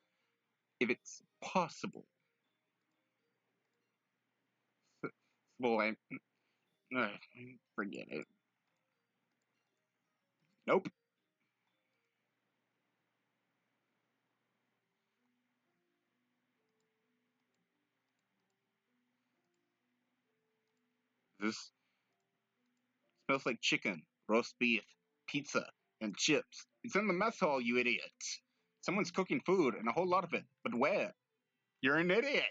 Speaker 1: if it's possible. Well, forget it. Nope. This smells like chicken, roast beef, pizza, and chips. It's in the mess hall, you idiots. Someone's cooking food, and a whole lot of it. But where? You're an idiot!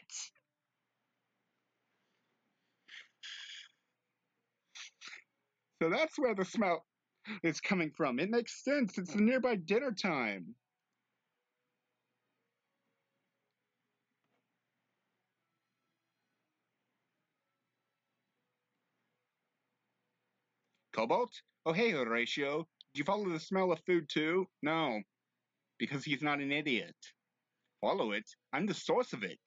Speaker 1: So that's where the smell is coming from. It makes sense. It's the nearby dinner time. Cobalt? Oh, hey, Horatio. Do you follow the smell of food too? No, because he's not an idiot. Follow it? I'm the source of it.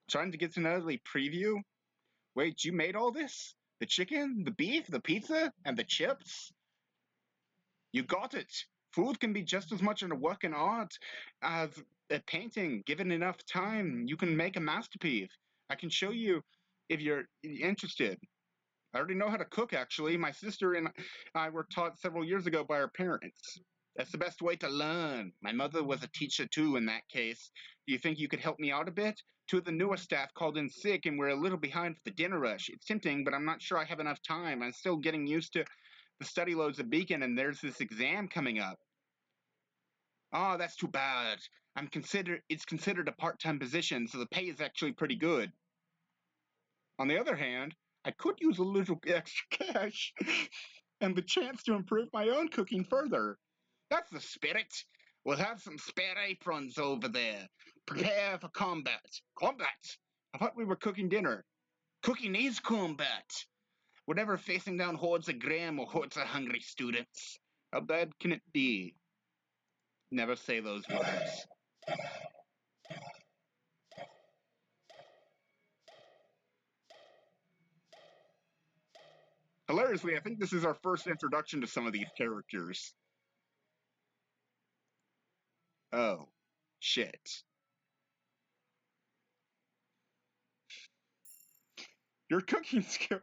Speaker 1: Trying to get an early preview? Wait, you made all this? The chicken, the beef, the pizza, and the chips? You got it. Food can be just as much a work in art as a painting. Given enough time, you can make a masterpiece. I can show you if you're interested. I already know how to cook, actually. My sister and I were taught several years ago by our parents. That's the best way to learn. My mother was a teacher, too, in that case. Do you think you could help me out a bit? Two of the newer staff called in sick, and we're a little behind for the dinner rush. It's tempting, but I'm not sure I have enough time. I'm still getting used to the study loads at Beacon, and there's this exam coming up. Oh, that's too bad. It's considered a part-time position, so the pay is actually pretty good. On the other hand, I could use a little extra cash and the chance to improve my own cooking further. That's the spirit. We'll have some spare aprons over there. Prepare for combat. Combat? I thought we were cooking dinner. Cooking is combat. We're never facing down hordes of Graham or hordes of hungry students. How bad can it be? Never say those words. Hilariously, I think this is our first introduction to some of these characters. Oh, shit. Your cooking skill.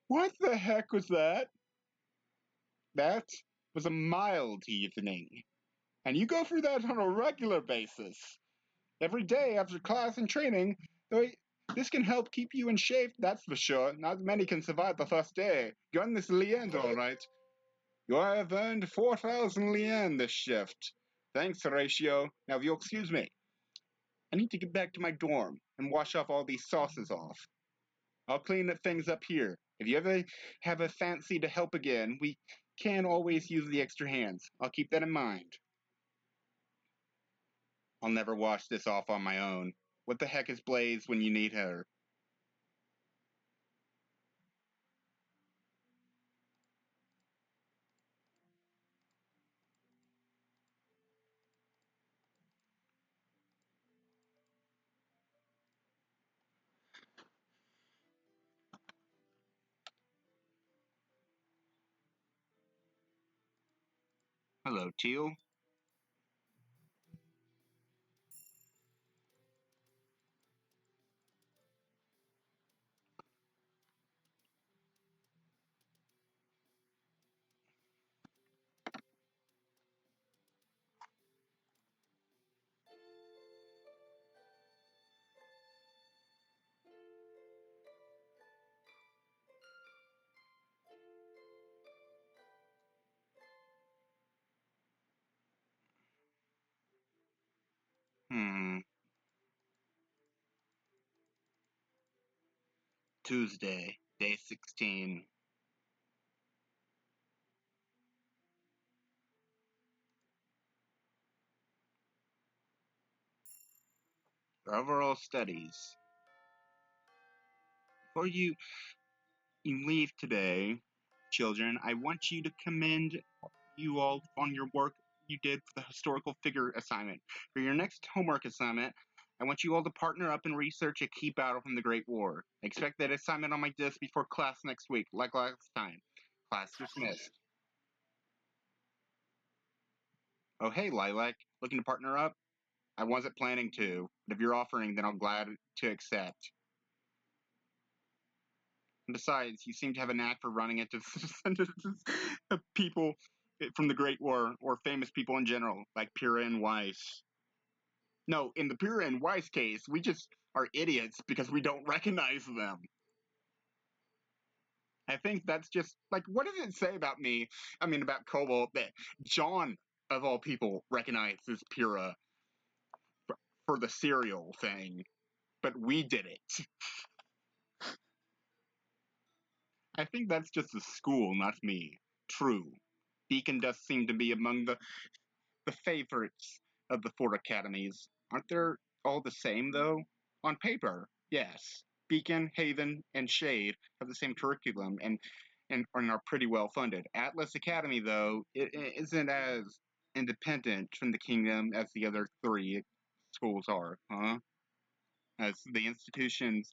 Speaker 1: What the heck was that? That was a mild evening. And you go through that on a regular basis. Every day after class and training, though this can help keep you in shape, that's for sure. Not many can survive the first day. You're in this lien, all right. You have earned 4,000 lien this shift. Thanks, Horatio. Now, if you'll excuse me, I need to get back to my dorm and wash off all these sauces off. I'll clean things up here. If you ever have a fancy to help again, we can always use the extra hands. I'll keep that in mind. I'll never wash this off on my own. What the heck is Blaze when you need her? Hello, Teal. Hmm. Tuesday, day 16. Overall studies. Before you leave today, children, I want you to commend you all on your work you did for the historical figure assignment. For your next homework assignment, I want you all to partner up and research a key battle from the Great War. Expect that assignment on my desk before class next week, like last time. Class dismissed. Oh, hey, Lilac. Looking to partner up? I wasn't planning to, but if you're offering, then I'm glad to accept. And besides, you seem to have a knack for running into sentences of people from the Great War, or famous people in general, like Pyrrha and Weiss. No, in the Pyrrha and Weiss case, we just are idiots because we don't recognize them. I think that's just, like, what does it say about me? I mean, about Cobalt, that John, of all people, recognizes Pyrrha for the cereal thing, but we did it. I think that's just the school, not me. True. Beacon does seem to be among the favorites of the four academies. Aren't they all the same, though? On paper, yes. Beacon, Haven, and Shade have the same curriculum and are pretty well funded. Atlas Academy, though, it isn't as independent from the kingdom as the other three schools are, huh? As the institutions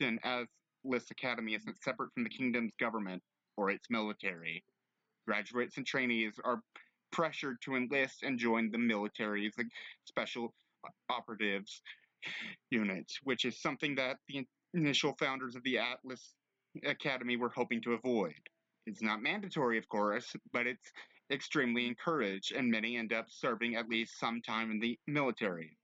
Speaker 1: and Atlas Academy isn't separate from the kingdom's government or its military. Graduates and trainees are pressured to enlist and join the military's special operatives unit, which is something that the initial founders of the Atlas Academy were hoping to avoid. It's not mandatory, of course, but it's extremely encouraged, and many end up serving at least some time in the military.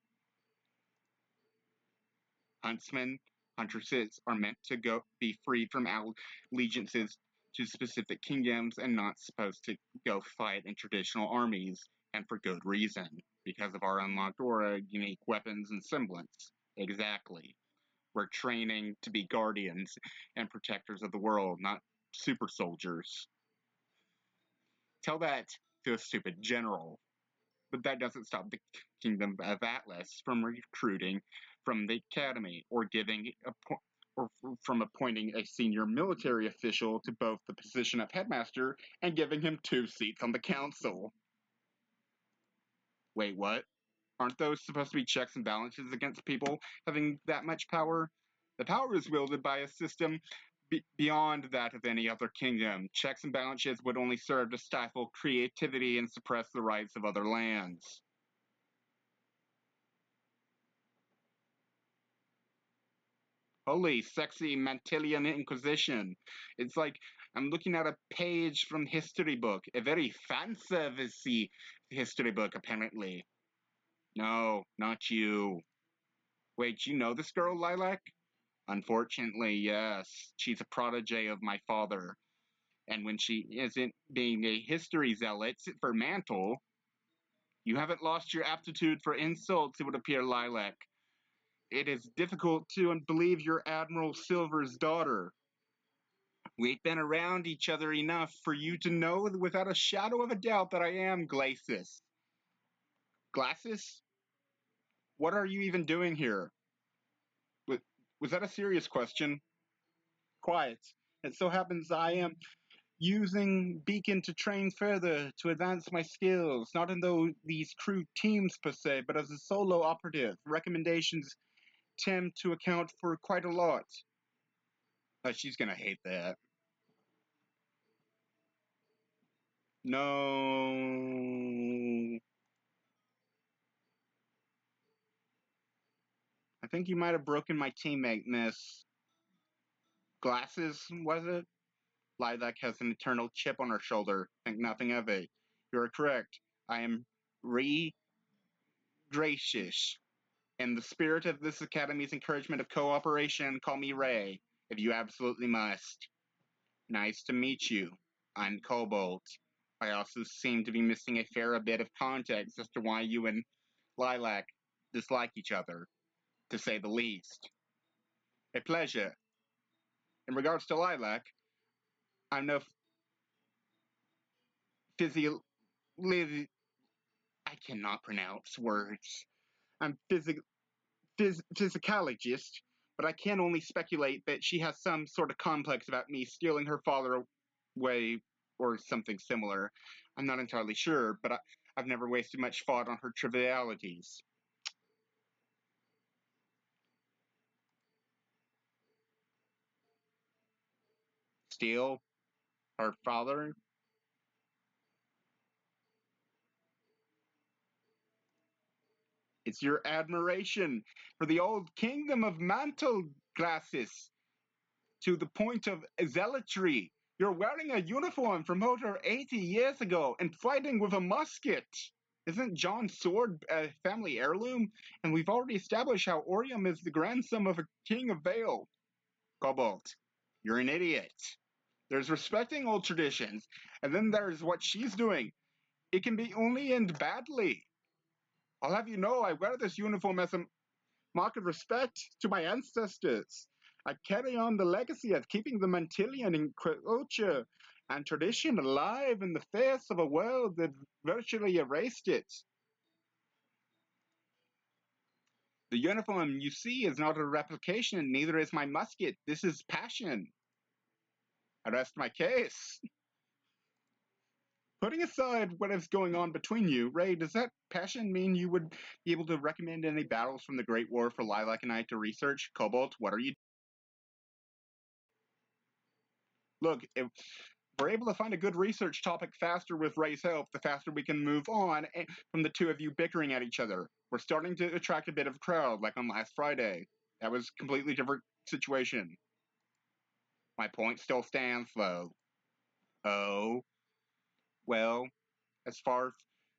Speaker 1: Huntsmen, huntresses are meant to be free from allegiances to specific kingdoms and not supposed to go fight in traditional armies, and for good reason, because of our unlocked aura, unique weapons, and semblance. Exactly. We're training to be guardians and protectors of the world, not super soldiers. Tell that to a stupid general. But that doesn't stop the Kingdom of Atlas from recruiting from the academy or or from appointing a senior military official to both the position of headmaster and giving him 2 seats on the council. Wait, what? Aren't those supposed to be checks and balances against people having that much power? The power is wielded by a system beyond that of any other kingdom. Checks and balances would only serve to stifle creativity and suppress the rights of other lands. Holy sexy Mantillian Inquisition. It's like I'm looking at a page from history book, a very fancy history book, apparently. No, not you. Wait, you know this girl, Lilac? Unfortunately, yes. She's a protege of my father. And when she isn't being a history zealot for Mantle, you haven't lost your aptitude for insults, it would appear, Lilac. It is difficult to believe you're Admiral Silver's daughter. We've been around each other enough for you to know without a shadow of a doubt that I am Glacis. Glacis? What are you even doing here? Was that a serious question? Quiet. It so happens I am using Beacon to train further to advance my skills, not in these crew teams per se, but as a solo operative. Recommendations tend to account for quite a lot. She's gonna hate that. No. I think you might have broken my teammate, Miss Glasses, was it? Lilac has an eternal chip on her shoulder. Think nothing of it. You are correct. I am gracious. In the spirit of this Academy's encouragement of cooperation, call me Ray, if you absolutely must. Nice to meet you. I'm Cobalt. I also seem to be missing a fair bit of context as to why you and Lilac dislike each other, to say the least. A pleasure. In regards to Lilac, I'm no physio... I cannot pronounce words. I'm physicologist, but I can only speculate that she has some sort of complex about me stealing her father away or something similar. I'm not entirely sure, but I've never wasted much thought on her trivialities. Steal her father? It's your admiration for the old kingdom of mantle glasses to the point of zealotry. You're wearing a uniform from over 80 years ago and fighting with a musket. Isn't John's sword a family heirloom? And we've already established how Orium is the grandson of a king of Vale. Cobalt, you're an idiot. There's respecting old traditions, and then there's what she's doing. It can be only end badly. I'll have you know I wear this uniform as a mark of respect to my ancestors. I carry on the legacy of keeping the Mantillion in culture and tradition alive in the face of a world that virtually erased it. The uniform you see is not a replication, neither is my musket. This is passion. I rest my case. Putting aside what is going on between you, Ray, does that passion mean you would be able to recommend any battles from the Great War for Lilac and I to research? Cobalt, what are you? Look, if we're able to find a good research topic faster with Ray's help, the faster we can move on from the two of you bickering at each other. We're starting to attract a bit of a crowd, like on last Friday. That was a completely different situation. My point still stands, though. Oh, well, as far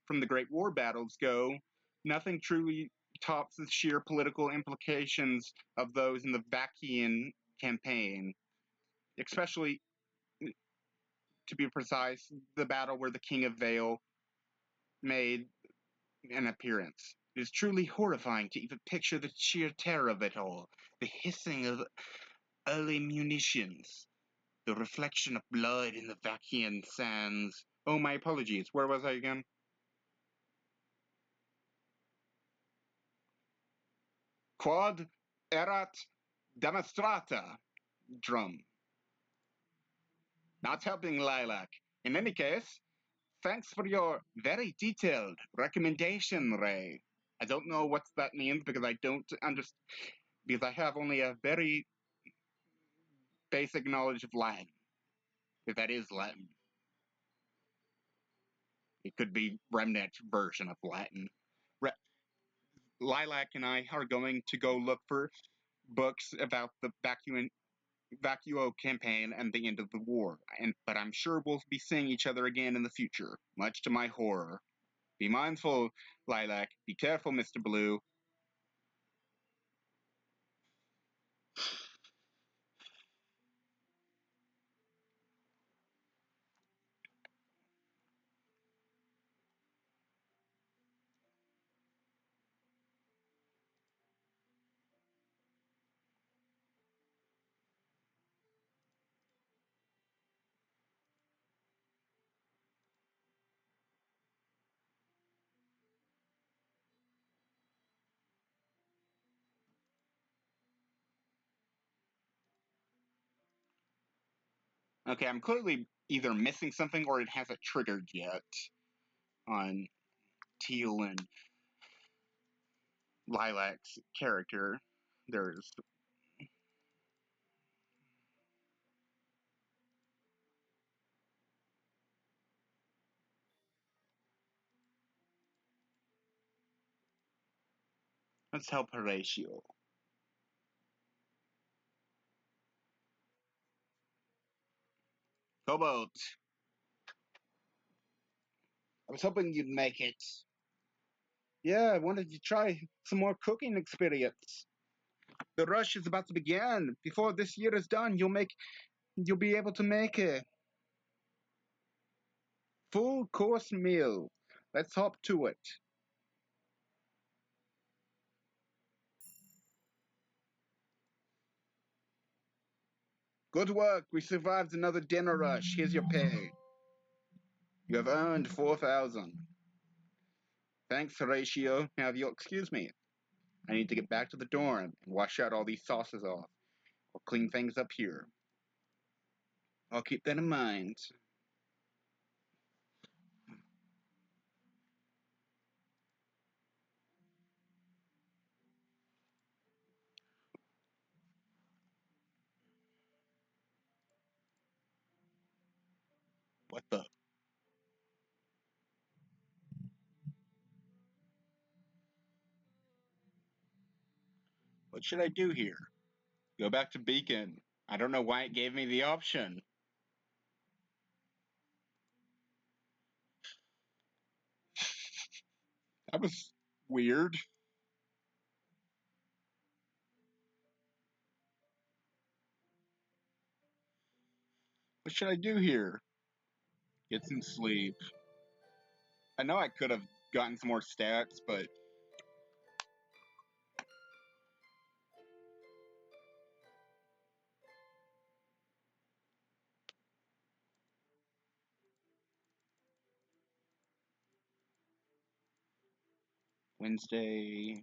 Speaker 1: from the Great War battles go, nothing truly tops the sheer political implications of those in the Vacian campaign, especially, to be precise, the battle where the King of Vale made an appearance. It is truly horrifying to even picture the sheer terror of it all, the hissing of early munitions, the reflection of blood in the Vacian sands. Oh, my apologies. Where was I again? Quod erat demonstrata, drum. Not helping Lilac. In any case, thanks for your very detailed recommendation, Ray. I don't know what that means because I don't understand, because I have only a very basic knowledge of Latin, if that is Latin. It could be remnant version of Latin. Re- Lilac and I are going to go look for books about the Vacuo campaign and the end of the war, but I'm sure we'll be seeing each other again in the future, much to my horror. Be mindful, Lilac. Be careful, Mr. Blue. Okay, I'm clearly either missing something or it hasn't triggered yet on Teal and Lilac's character. There's Let's help Horatio. Cobalt, I was hoping you'd make it. Yeah, I wanted to try some more cooking experience. The rush is about to begin. Before this year is done, you'll be able to make a full course meal. Let's hop to it. Good work. We survived another dinner rush. Here's your pay. You have earned 4,000. Thanks, Horatio. Now, if you'll excuse me, I need to get back to the dorm and wash out all these sauces off. I'll clean things up here. I'll keep that in mind. What the? What should I do here? Go back to Beacon. I don't know why it gave me the option. That was weird. What should I do here? Get some sleep. I know I could have gotten some more stats, but Wednesday.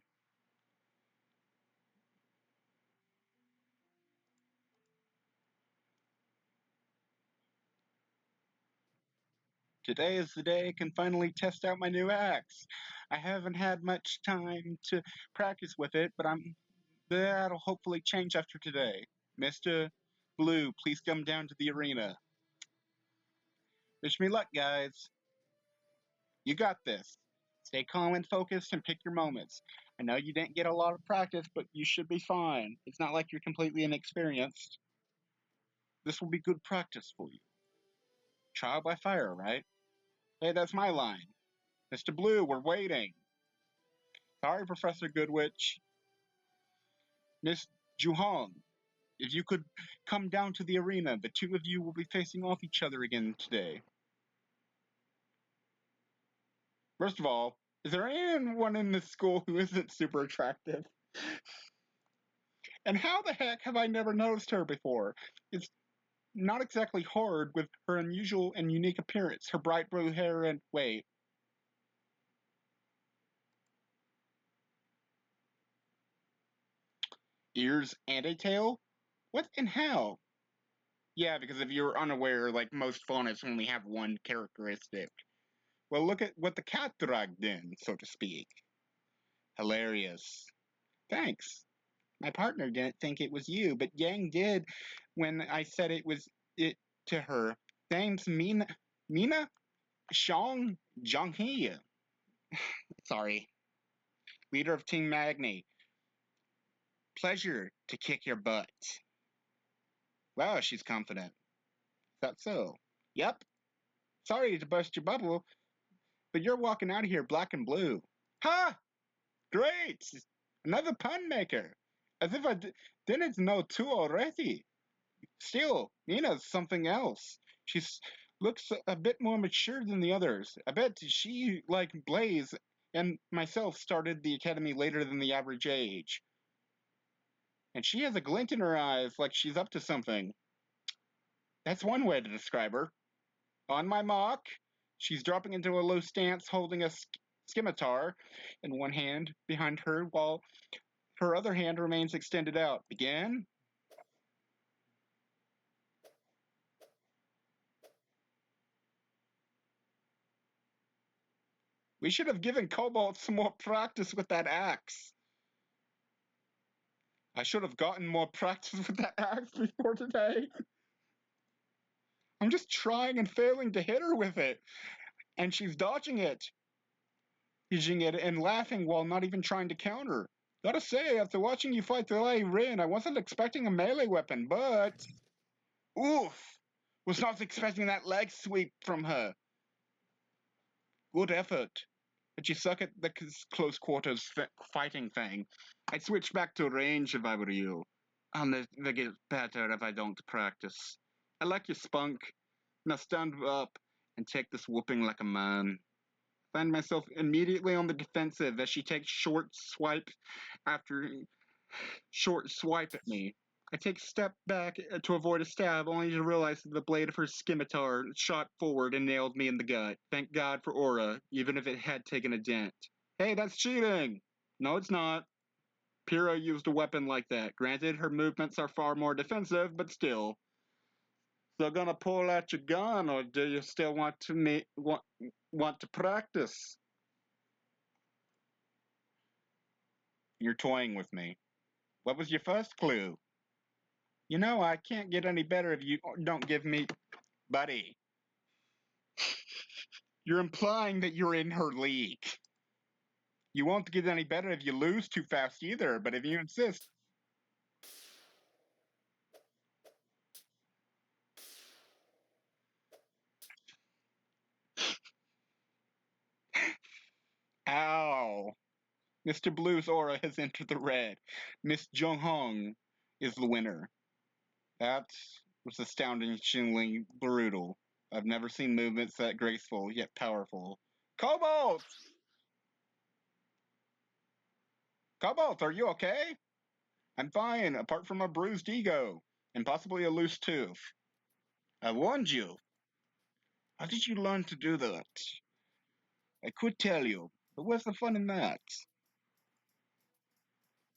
Speaker 1: Today is the day I can finally test out my new axe. I haven't had much time to practice with it, but that'll hopefully change after today. Mr. Blue, please come down to the arena. Wish me luck, guys. You got this. Stay calm and focused and pick your moments. I know you didn't get a lot of practice, but you should be fine. It's not like you're completely inexperienced. This will be good practice for you. Trial by fire, right? Hey, that's my line. Mr. Blue, we're waiting. Sorry, Professor Goodwitch. Miss Juhong, if you could come down to the arena, the two of you will be facing off each other again today. First of all, is there anyone in this school who isn't super attractive? And how the heck have I never noticed her before? It's not exactly hard with her unusual and unique appearance, her bright blue hair and wait. Ears and a tail? What and how? Yeah, because if you're unaware, like most faunas only have one characteristic. Well, look at what the cat dragged in, so to speak. Hilarious. Thanks. My partner didn't think it was you, but Yang did when I said it was it to her. Name's Mina Shang Zhonghee. Sorry. Leader of Team Magni. Pleasure to kick your butt. Wow, she's confident. Is that so? Yep. Sorry to bust your bubble, but you're walking out of here black and blue. Ha! Great! Another pun maker. As if didn't know two already. Still, Nina's something else. She looks a bit more mature than the others. I bet she, like Blaze and myself, started the academy later than the average age. And she has a glint in her eyes like she's up to something. That's one way to describe her. On my mark, she's dropping into a low stance holding a scimitar in one hand behind her while her other hand remains extended out. Begin. We should have given Cobalt some more practice with that axe. I should have gotten more practice with that axe before today. I'm just trying and failing to hit her with it. And she's dodging it, using it and laughing while not even trying to counter. Gotta say, after watching you fight Delay Rin, I wasn't expecting a melee weapon, but... Oof! Was not expecting that leg sweep from her. Good effort. But you suck at the close quarters fighting thing. I'd switch back to range if I were you. I'll never get better if I don't practice. I like your spunk. Now stand up and take this whooping like a man. Find myself immediately on the defensive as she takes short swipe after short swipe at me. I take a step back to avoid a stab, only to realize that the blade of her scimitar shot forward and nailed me in the gut. Thank God for Aura, even if it had taken a dent. Hey, that's cheating! No, it's not. Pyrrha used a weapon like that. Granted, her movements are far more defensive, but still. So gonna pull out your gun, or do you still want to practice? You're toying with me. What was your first clue? You know, I can't get any better if you don't give me... Buddy, you're implying that you're in her league. You won't get any better if you lose too fast either, but if you insist... Ow. Mr. Blue's aura has entered the red. Miss Jung Hong is the winner. That was astoundingly brutal. I've never seen movements that graceful, yet powerful. Cobalt! Cobalt, are you okay? I'm fine, apart from a bruised ego, and possibly a loose tooth. I warned you. How did you learn to do that? I could tell you, but what's the fun in that?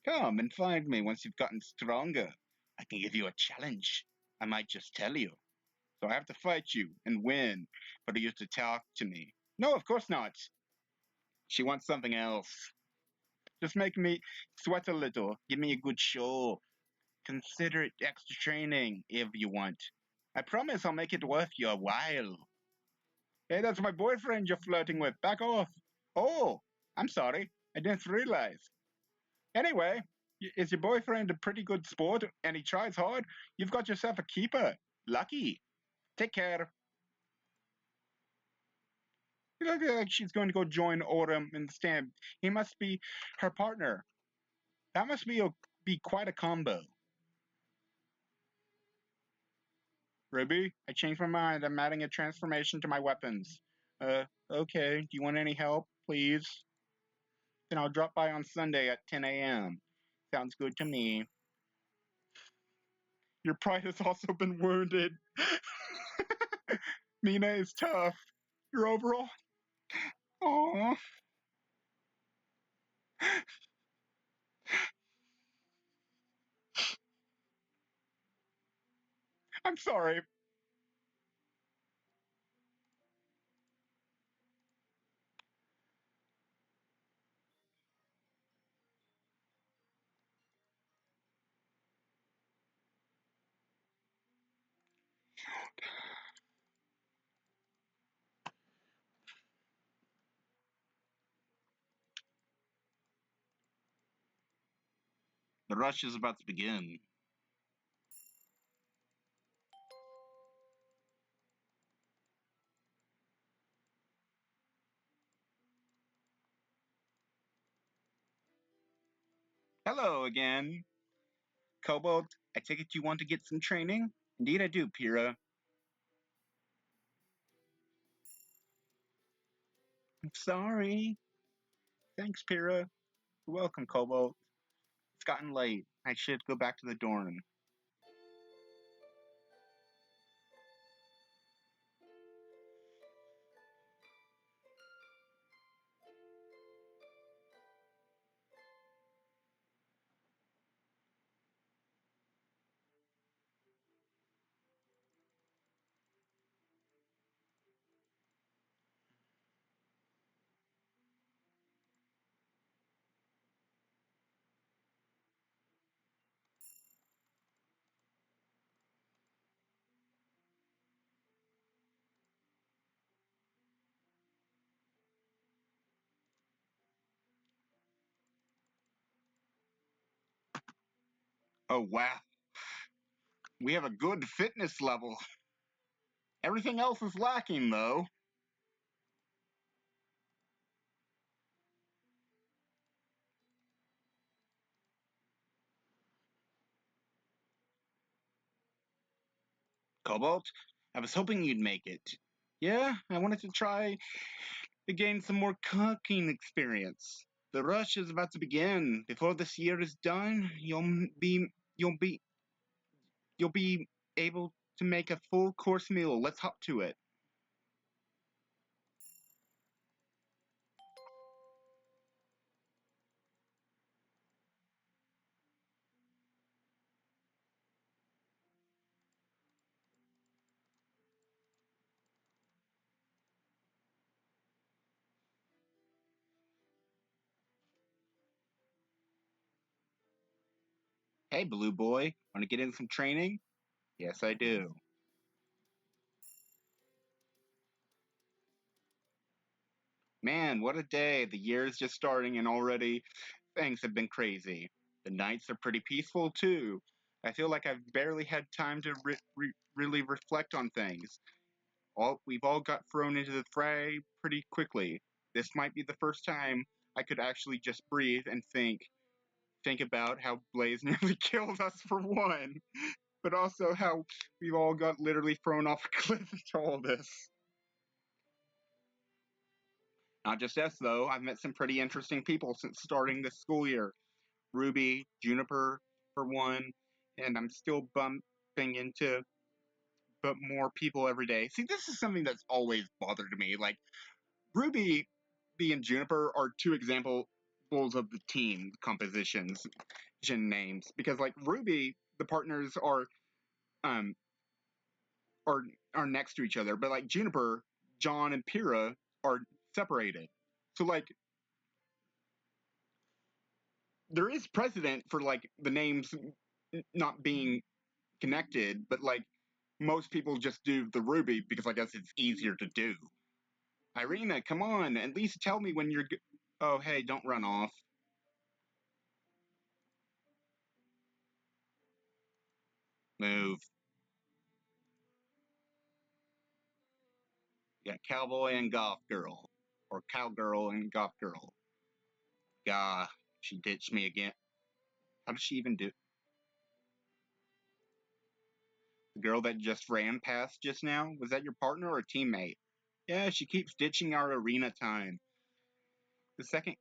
Speaker 1: Come and find me once you've gotten stronger. I can give you a challenge. I might just tell you. So I have to fight you and win for you to talk to me. No, of course not. She wants something else. Just make me sweat a little. Give me a good show. Consider it extra training if you want. I promise I'll make it worth your while. Hey, that's my boyfriend you're flirting with. Back off. Oh, I'm sorry. I didn't realize. Anyway, is your boyfriend a pretty good sport and he tries hard? You've got yourself a keeper. Lucky. Take care. It looks like she's going to go join Autumn in the stand. He must be her partner. That must be quite a combo. Ruby, I changed my mind. I'm adding a transformation to my weapons. Okay. Do you want any help, please? Then I'll drop by on Sunday at 10 a.m. Sounds good to me. Your pride has also been wounded. Mina is tough. Your overall... Aww. I'm sorry. The rush is about to begin. Hello again. Cobalt, I take it you want to get some training? Indeed I do, Pyrrha. I'm sorry. Thanks, Pyrrha. You're welcome, Cobalt. It's gotten late. I should go back to the dorm. Oh, wow. We have a good fitness level. Everything else is lacking, though. Cobalt, I was hoping you'd make it. Yeah, I wanted to try to gain some more cooking experience. The rush is about to begin. Before this year is done, you'll be you'll be able to make a full course meal. Let's hop to it. Hey, Blue Boy, want to get in some training? Yes, I do. Man, what a day. The year is just starting and already things have been crazy. The nights are pretty peaceful, too. I feel like I've barely had time to really reflect on things. We've all got thrown into the fray pretty quickly. This might be the first time I could actually just breathe and think about how Blaze nearly killed us for one, but also how we've all got literally thrown off a cliff into all this. Not just us though, I've met some pretty interesting people since starting this school year. Ruby, Juniper, for one, and I'm still bumping into but more people every day. See, this is something that's always bothered me. Like Ruby, B, and Juniper are two examples of the team compositions names because like Ruby, the partners um are are next to each other, but like Juniper, John, and Pyrrha are separated. So like there is precedent for like the names not being connected, but like most people just do the Ruby because I guess it's easier to do. Irina, come on, at least tell me when you're. Oh, hey, don't run off. Move. Yeah, cowboy and golf girl, or cowgirl and golf girl. Gah, she ditched me again. How did she even do? The girl that just ran past just now, was that your partner or teammate? Yeah, she keeps ditching our arena time. The second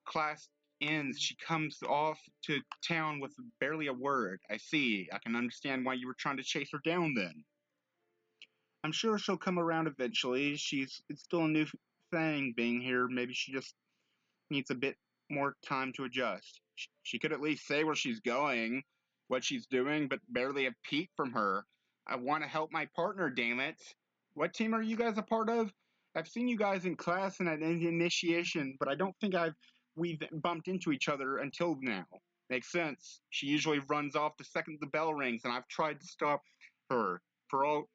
Speaker 1: class ends, she comes off to town with barely a word. I see. I can understand why you were trying to chase her down then. I'm sure she'll come around eventually. It's still a new thing being here. Maybe she just needs a bit more time to adjust. She could at least say where she's going, what she's doing, but barely a peep from her. I want to help my partner, damn it. What team are you guys a part of? I've seen you guys in class and at initiation, but I don't think we've bumped into each other until now. Makes sense. She usually runs off the second the bell rings, and I've tried to stop her for all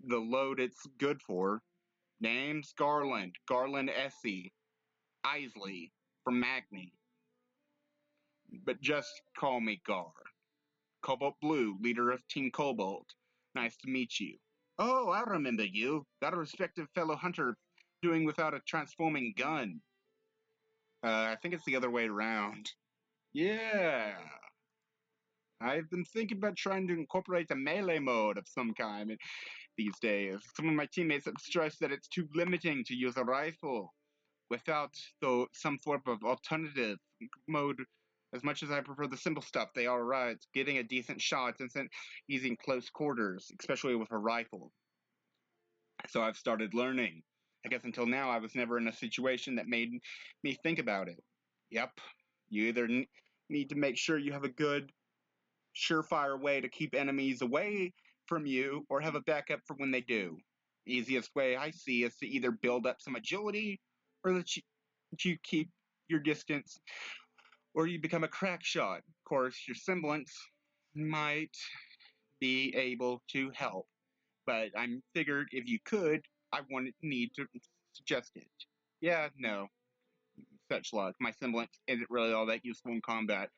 Speaker 1: the load it's good for. Name's Garland, Garland Essie, Isley, from Magni. But just call me Gar. Cobalt Blue, leader of Team Cobalt. Nice to meet you. Oh, I remember you. Got a respected fellow hunter doing without a transforming gun. I think it's the other way around. Yeah. I've been thinking about trying to incorporate a melee mode of some kind these days. Some of my teammates have stressed that it's too limiting to use a rifle without though some form of alternative mode. As much as I prefer the simple stuff, they are right. Getting a decent shot isn't easy in close quarters, especially with a rifle. So I've started learning. I guess until now I was never in a situation that made me think about it. Yep, you either need to make sure you have a good, surefire way to keep enemies away from you, or have a backup for when they do. The easiest way I see is to either build up some agility, or that you keep your distance, or you become a crack shot. Of course, your semblance might be able to help, but I figured if you could, I wouldn't need to suggest it. Yeah, no, such luck. My semblance isn't really all that useful in combat.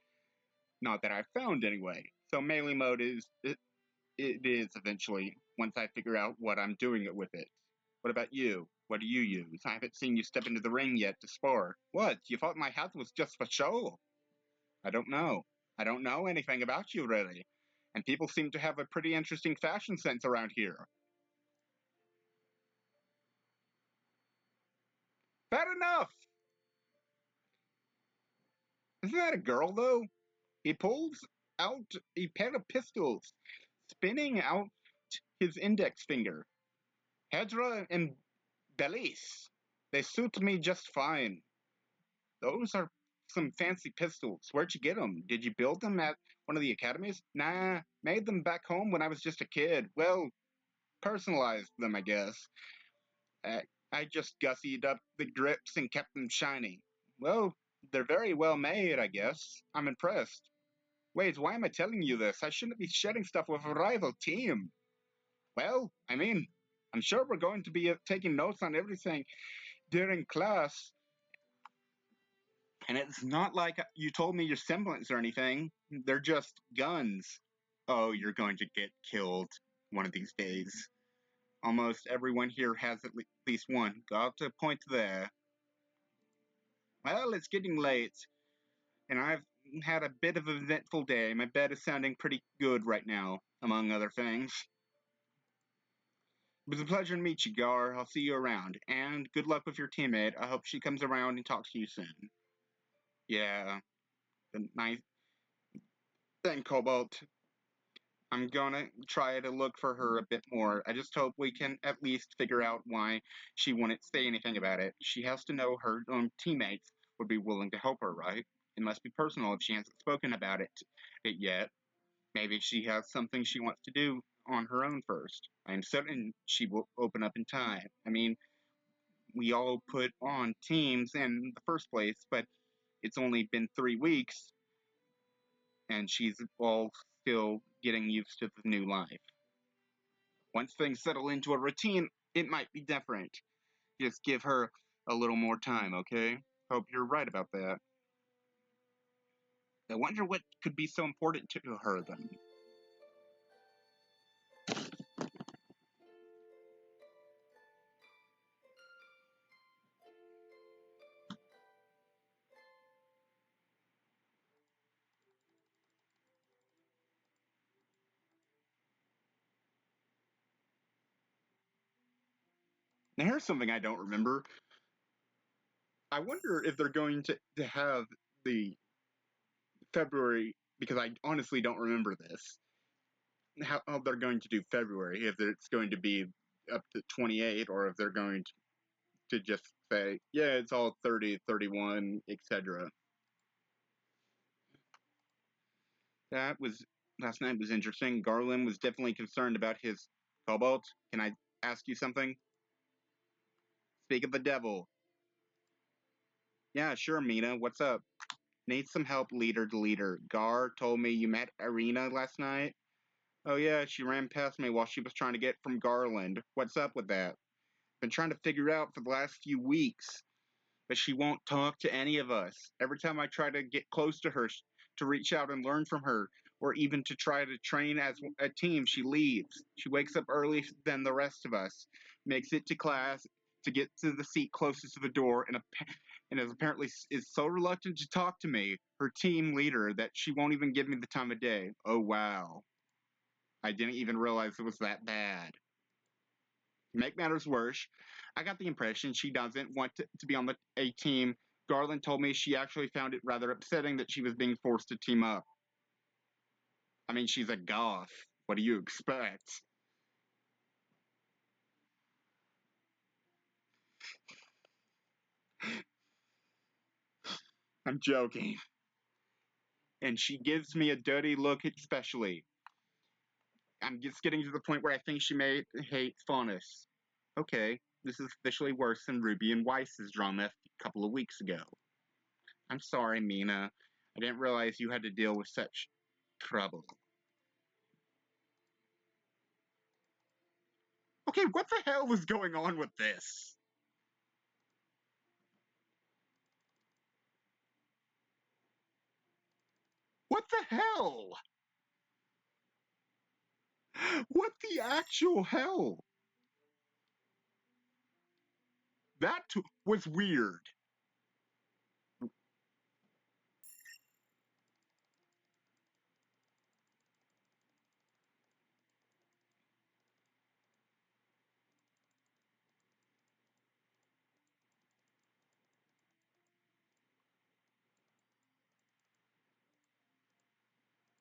Speaker 1: Not that I've found, anyway. So melee mode it is eventually, once I figure out what I'm doing it with it. What about you? What do you use? I haven't seen you step into the ring yet to spar. What? You thought my hat was just for show? I don't know. I don't know anything about you, really. And people seem to have a pretty interesting fashion sense around here. Fair enough! Isn't that a girl, though? He pulls out a pair of pistols, spinning out his index finger. Hedra and Belis. They suit me just fine. Those are some fancy pistols. Where'd you get them? Did you build them at one of the academies? Nah, made them back home when I was just a kid. Well, personalized them, I guess. I just gussied up the grips and kept them shiny. Well, they're very well made, I guess. I'm impressed. Wait, why am I telling you this? I shouldn't be sharing stuff with a rival team. Well, I mean, I'm sure we're going to be taking notes on everything during class. And it's not like you told me your semblance or anything. They're just guns. Oh, you're going to get killed one of these days. Almost everyone here has at least one. Got to point there. Well, it's getting late, and I've had a bit of an eventful day. My bed is sounding pretty good right now, among other things. It was a pleasure to meet you, Gar. I'll see you around. And good luck with your teammate. I hope she comes around and talks to you soon. Yeah, nice. Then, Cobalt. I'm gonna try to look for her a bit more. I just hope we can at least figure out why she wouldn't say anything about it. She has to know her own teammates would be willing to help her, right? It must be personal if she hasn't spoken about it yet. Maybe she has something she wants to do on her own first. I'm certain she will open up in time. I mean, we all put on teams in the first place, but it's only been 3 weeks, and she's all still getting used to the new life. Once things settle into a routine, it might be different. Just give her a little more time, okay? Hope you're right about that. I wonder what could be so important to her then. Now, here's something I don't remember. I wonder if they're going to have the February, because I honestly don't remember this, how they're going to do February, if it's going to be up to 28, or if they're going to just say, yeah, it's all 30, 31, etc. That was last night was interesting. Garland was definitely concerned about his Cobalt. Can I ask you something? Speak of the devil. Yeah, sure, Mina. What's up? Need some help, leader to leader. Gar told me you met Irina last night. Oh yeah, she ran past me while she was trying to get from Garland. What's up with that? Been trying to figure out for the last few weeks. But she won't talk to any of us. Every time I try to get close to her, to reach out and learn from her, or even to try to train as a team, she leaves. She wakes up early than the rest of us, makes it to class to get to the seat closest to the door, and is apparently is so reluctant to talk to me, her team leader, that she won't even give me the time of day. Oh wow. I didn't even realize it was that bad. To make matters worse, I got the impression she doesn't want to be on a team. Garland told me she actually found it rather upsetting that she was being forced to team up. I mean, she's a goth. What do you expect? I'm joking. And she gives me a dirty look, especially. I'm just getting to the point where I think she may hate Faunus. Okay, this is officially worse than Ruby and Weiss's drama a couple of weeks ago. I'm sorry, Mina. I didn't realize you had to deal with such trouble. Okay, what the hell is going on with this? What the hell? What the actual hell? That was weird.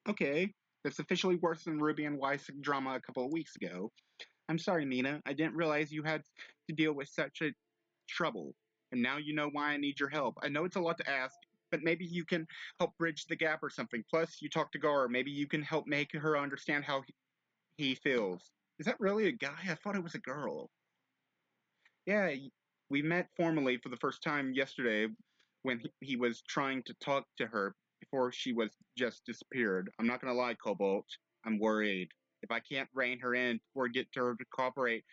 Speaker 1: Okay, that's officially worse than Ruby and Weiss drama a couple of weeks ago. I'm sorry, Mina. I didn't realize you had to deal with such a trouble. And now you know why I need your help. I know it's a lot to ask, but maybe you can help bridge the gap or something. Plus, you talked to Gar. Maybe you can help make her understand how he feels. Is that really a guy? I thought it was a girl. Yeah, we met formally for the first time yesterday when he was trying to talk to her before she was just disappeared. I'm not going to lie, Cobalt. I'm worried. If I can't rein her in or get her to cooperate,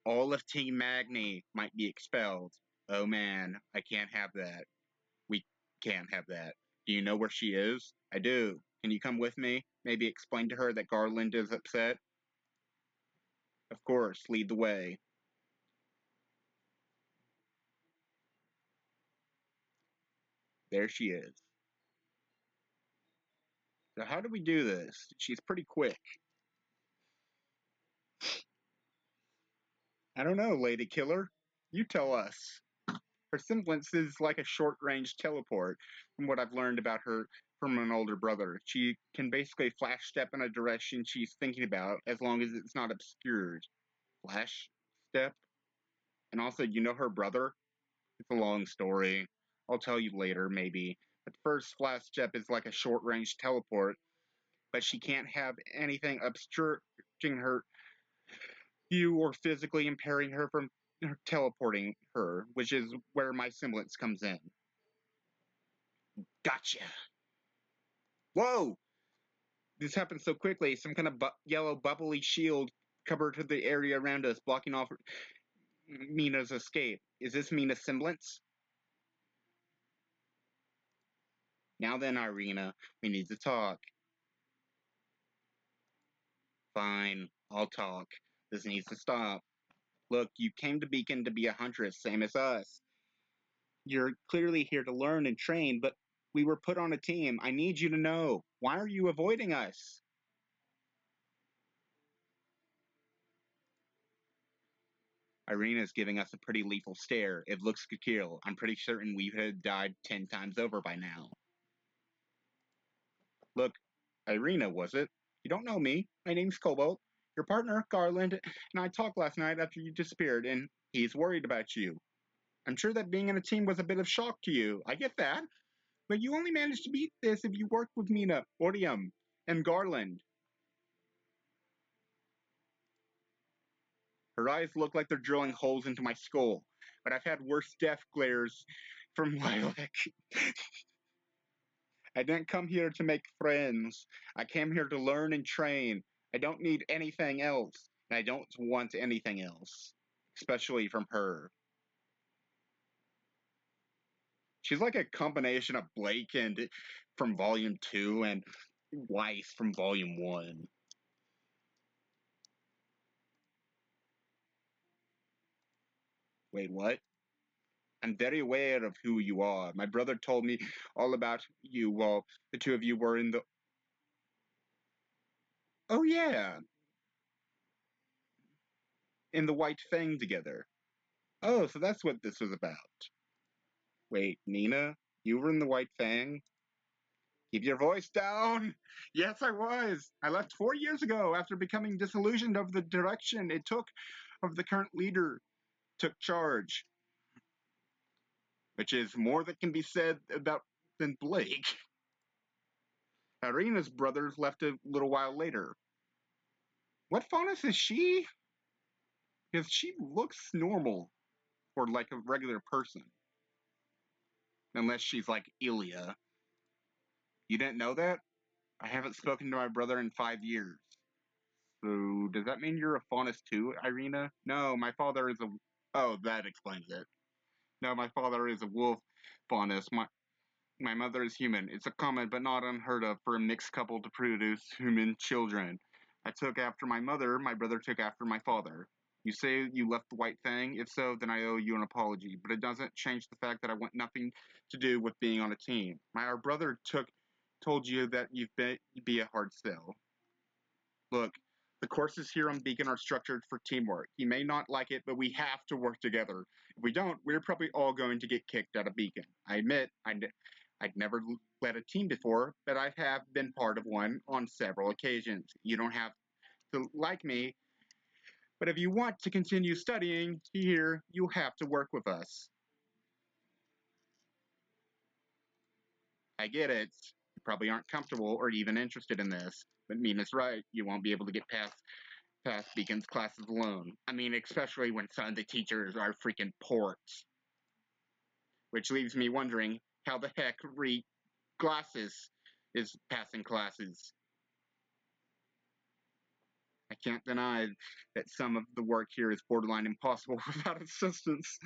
Speaker 1: all of Team Magni might be expelled. Oh man, I can't have that. We can't have that. Do you know where she is? I do. Can you come with me? Maybe explain to her that Garland is upset? Of course, lead the way. There she is. So how do we do this? She's pretty quick. I don't know, Lady Killer. You tell us. Her semblance is like a short range teleport, from what I've learned about her from an older brother. She can basically flash step in a direction she's thinking about as long as it's not obscured. Flash step? And also, you know her brother? It's a long story. I'll tell you later, maybe. But first, flash step is like a short range teleport, but she can't have anything obstructing her view or physically impairing her from teleporting her, which is where my semblance comes in. Gotcha. Whoa! This happened so quickly. Some kind of yellow bubbly shield covered the area around us, blocking off Mina's escape. Is this Mina's semblance? Now then, Irina, we need to talk. Fine, I'll talk. This needs to stop. Look, you came to Beacon to be a huntress, same as us. You're clearly here to learn and train, but we were put on a team. I need you to know. Why are you avoiding us? Irina's giving us a pretty lethal stare. If looks could kill, I'm pretty certain we would have died 10 times over by now. Look, Irina, was it? You don't know me. My name's Cobalt. Your partner, Garland, and I talked last night after you disappeared, and he's worried about you. I'm sure that being in a team was a bit of shock to you. I get that. But you only managed to beat this if you worked with Mina, Odium, and Garland. Her eyes look like they're drilling holes into my skull, but I've had worse death glares from Lilac. I didn't come here to make friends. I came here to learn and train. I don't need anything else, and I don't want anything else, especially from her. She's like a combination of Blake and from Volume 2 and Weiss from Volume 1. Wait, what? I'm very aware of who you are. My brother told me all about you while the two of you were in the. Oh, yeah, in the White Fang together. Oh, so that's what this was about. Wait, Nina? You were in the White Fang? Keep your voice down! Yes, I was! I left 4 years ago after becoming disillusioned of the direction it took of the current leader took charge. Which is more that can be said about than Blake. Irina's brothers left a little while later. What faunus is she? Because she looks normal or like a regular person. Unless she's like Ilya. You didn't know that? I haven't spoken to my brother in 5 years. So, does that mean you're a faunus too, Irina? No, my father is a. Oh, that explains it. No, my father is a wolf faunus. My mother is human. It's a common but not unheard of for a mixed couple to produce human children. I took after my mother, my brother took after my father. You say you left the white thing? If so, then I owe you an apology. But it doesn't change the fact that I want nothing to do with being on a team. Our brother told you that you'd be a hard sell. Look, the courses here on Beacon are structured for teamwork. You may not like it, but we have to work together. If we don't, we're probably all going to get kicked out of Beacon. I admit, I'd never led a team before, but I have been part of one on several occasions. You don't have to like me, but if you want to continue studying here, you'll have to work with us. I get it. You probably aren't comfortable or even interested in this, but Mina's right. You won't be able to get past Beacon's classes alone. I mean, especially when some of the teachers are freaking ports. Which leaves me wondering how the heck Glasses is passing classes. I can't deny that some of the work here is borderline impossible without assistance.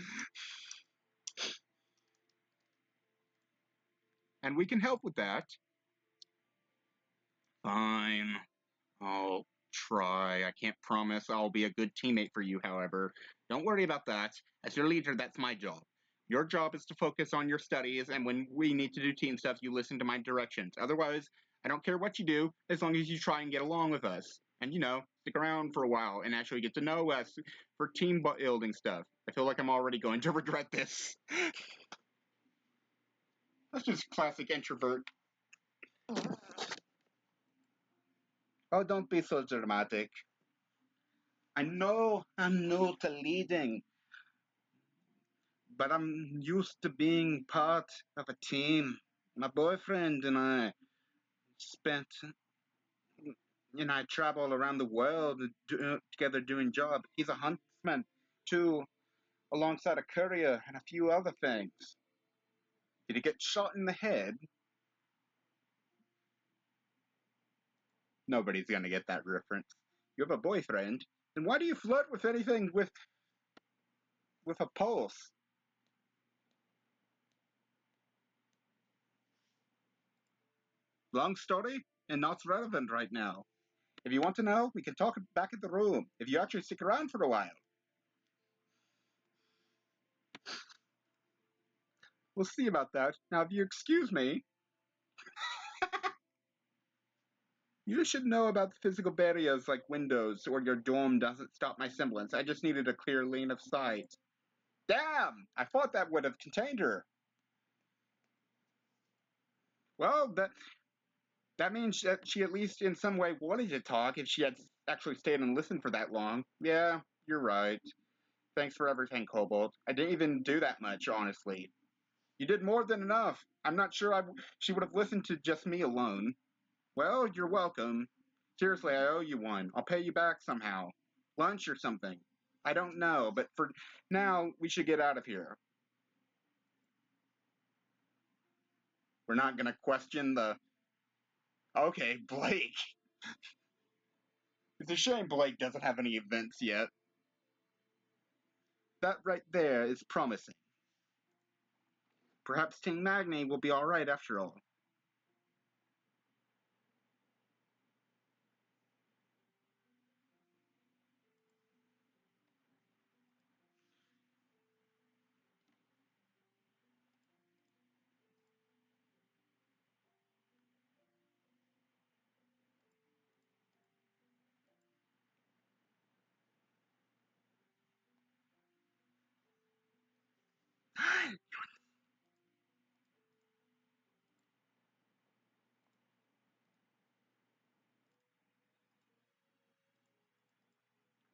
Speaker 1: And we can help with that. Fine. I'll try. I can't promise I'll be a good teammate for you, however. Don't worry about that. As your leader, that's my job. Your job is to focus on your studies, and when we need to do team stuff, you listen to my directions. Otherwise, I don't care what you do, as long as you try and get along with us. And, stick around for a while and actually get to know us for team building stuff. I feel like I'm already going to regret this. That's just classic introvert. Oh, don't be so dramatic. I know I'm new to leading, but I'm used to being part of a team. My boyfriend and I spent, I travel around the world together doing jobs. He's a huntsman, too, alongside a courier and a few other things. Did he get shot in the head? Nobody's gonna get that reference. You have a boyfriend? Then why do you flirt with anything with a pulse? Long story and not relevant right now. If you want to know, we can talk back at the room, if you actually stick around for a while. We'll see about that. Now, if you excuse me, you should know about the physical barriers like windows or your dorm doesn't stop my semblance. I just needed a clear lane of sight. Damn! I thought that would have contained her. Well, that means that she at least in some way wanted to talk if she had actually stayed and listened for that long. Yeah, you're right. Thanks for everything, Cobalt. I didn't even do that much, honestly. You did more than enough. I'm not sure she would have listened to just me alone. Well, you're welcome. Seriously, I owe you one. I'll pay you back somehow. Lunch or something. I don't know, but for now, we should get out of here. We're not gonna question the... Okay, Blake. It's a shame Blake doesn't have any events yet. That right there is promising. Perhaps Ting Magni will be alright after all.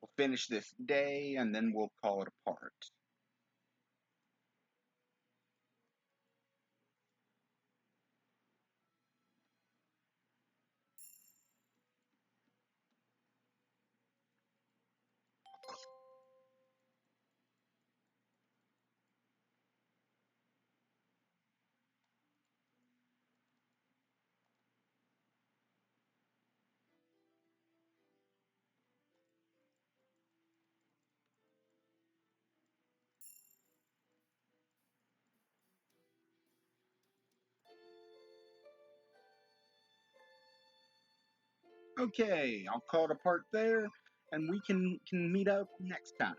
Speaker 1: We'll finish this day and then we'll call it apart. Okay, I'll call it a part there, and we can meet up next time.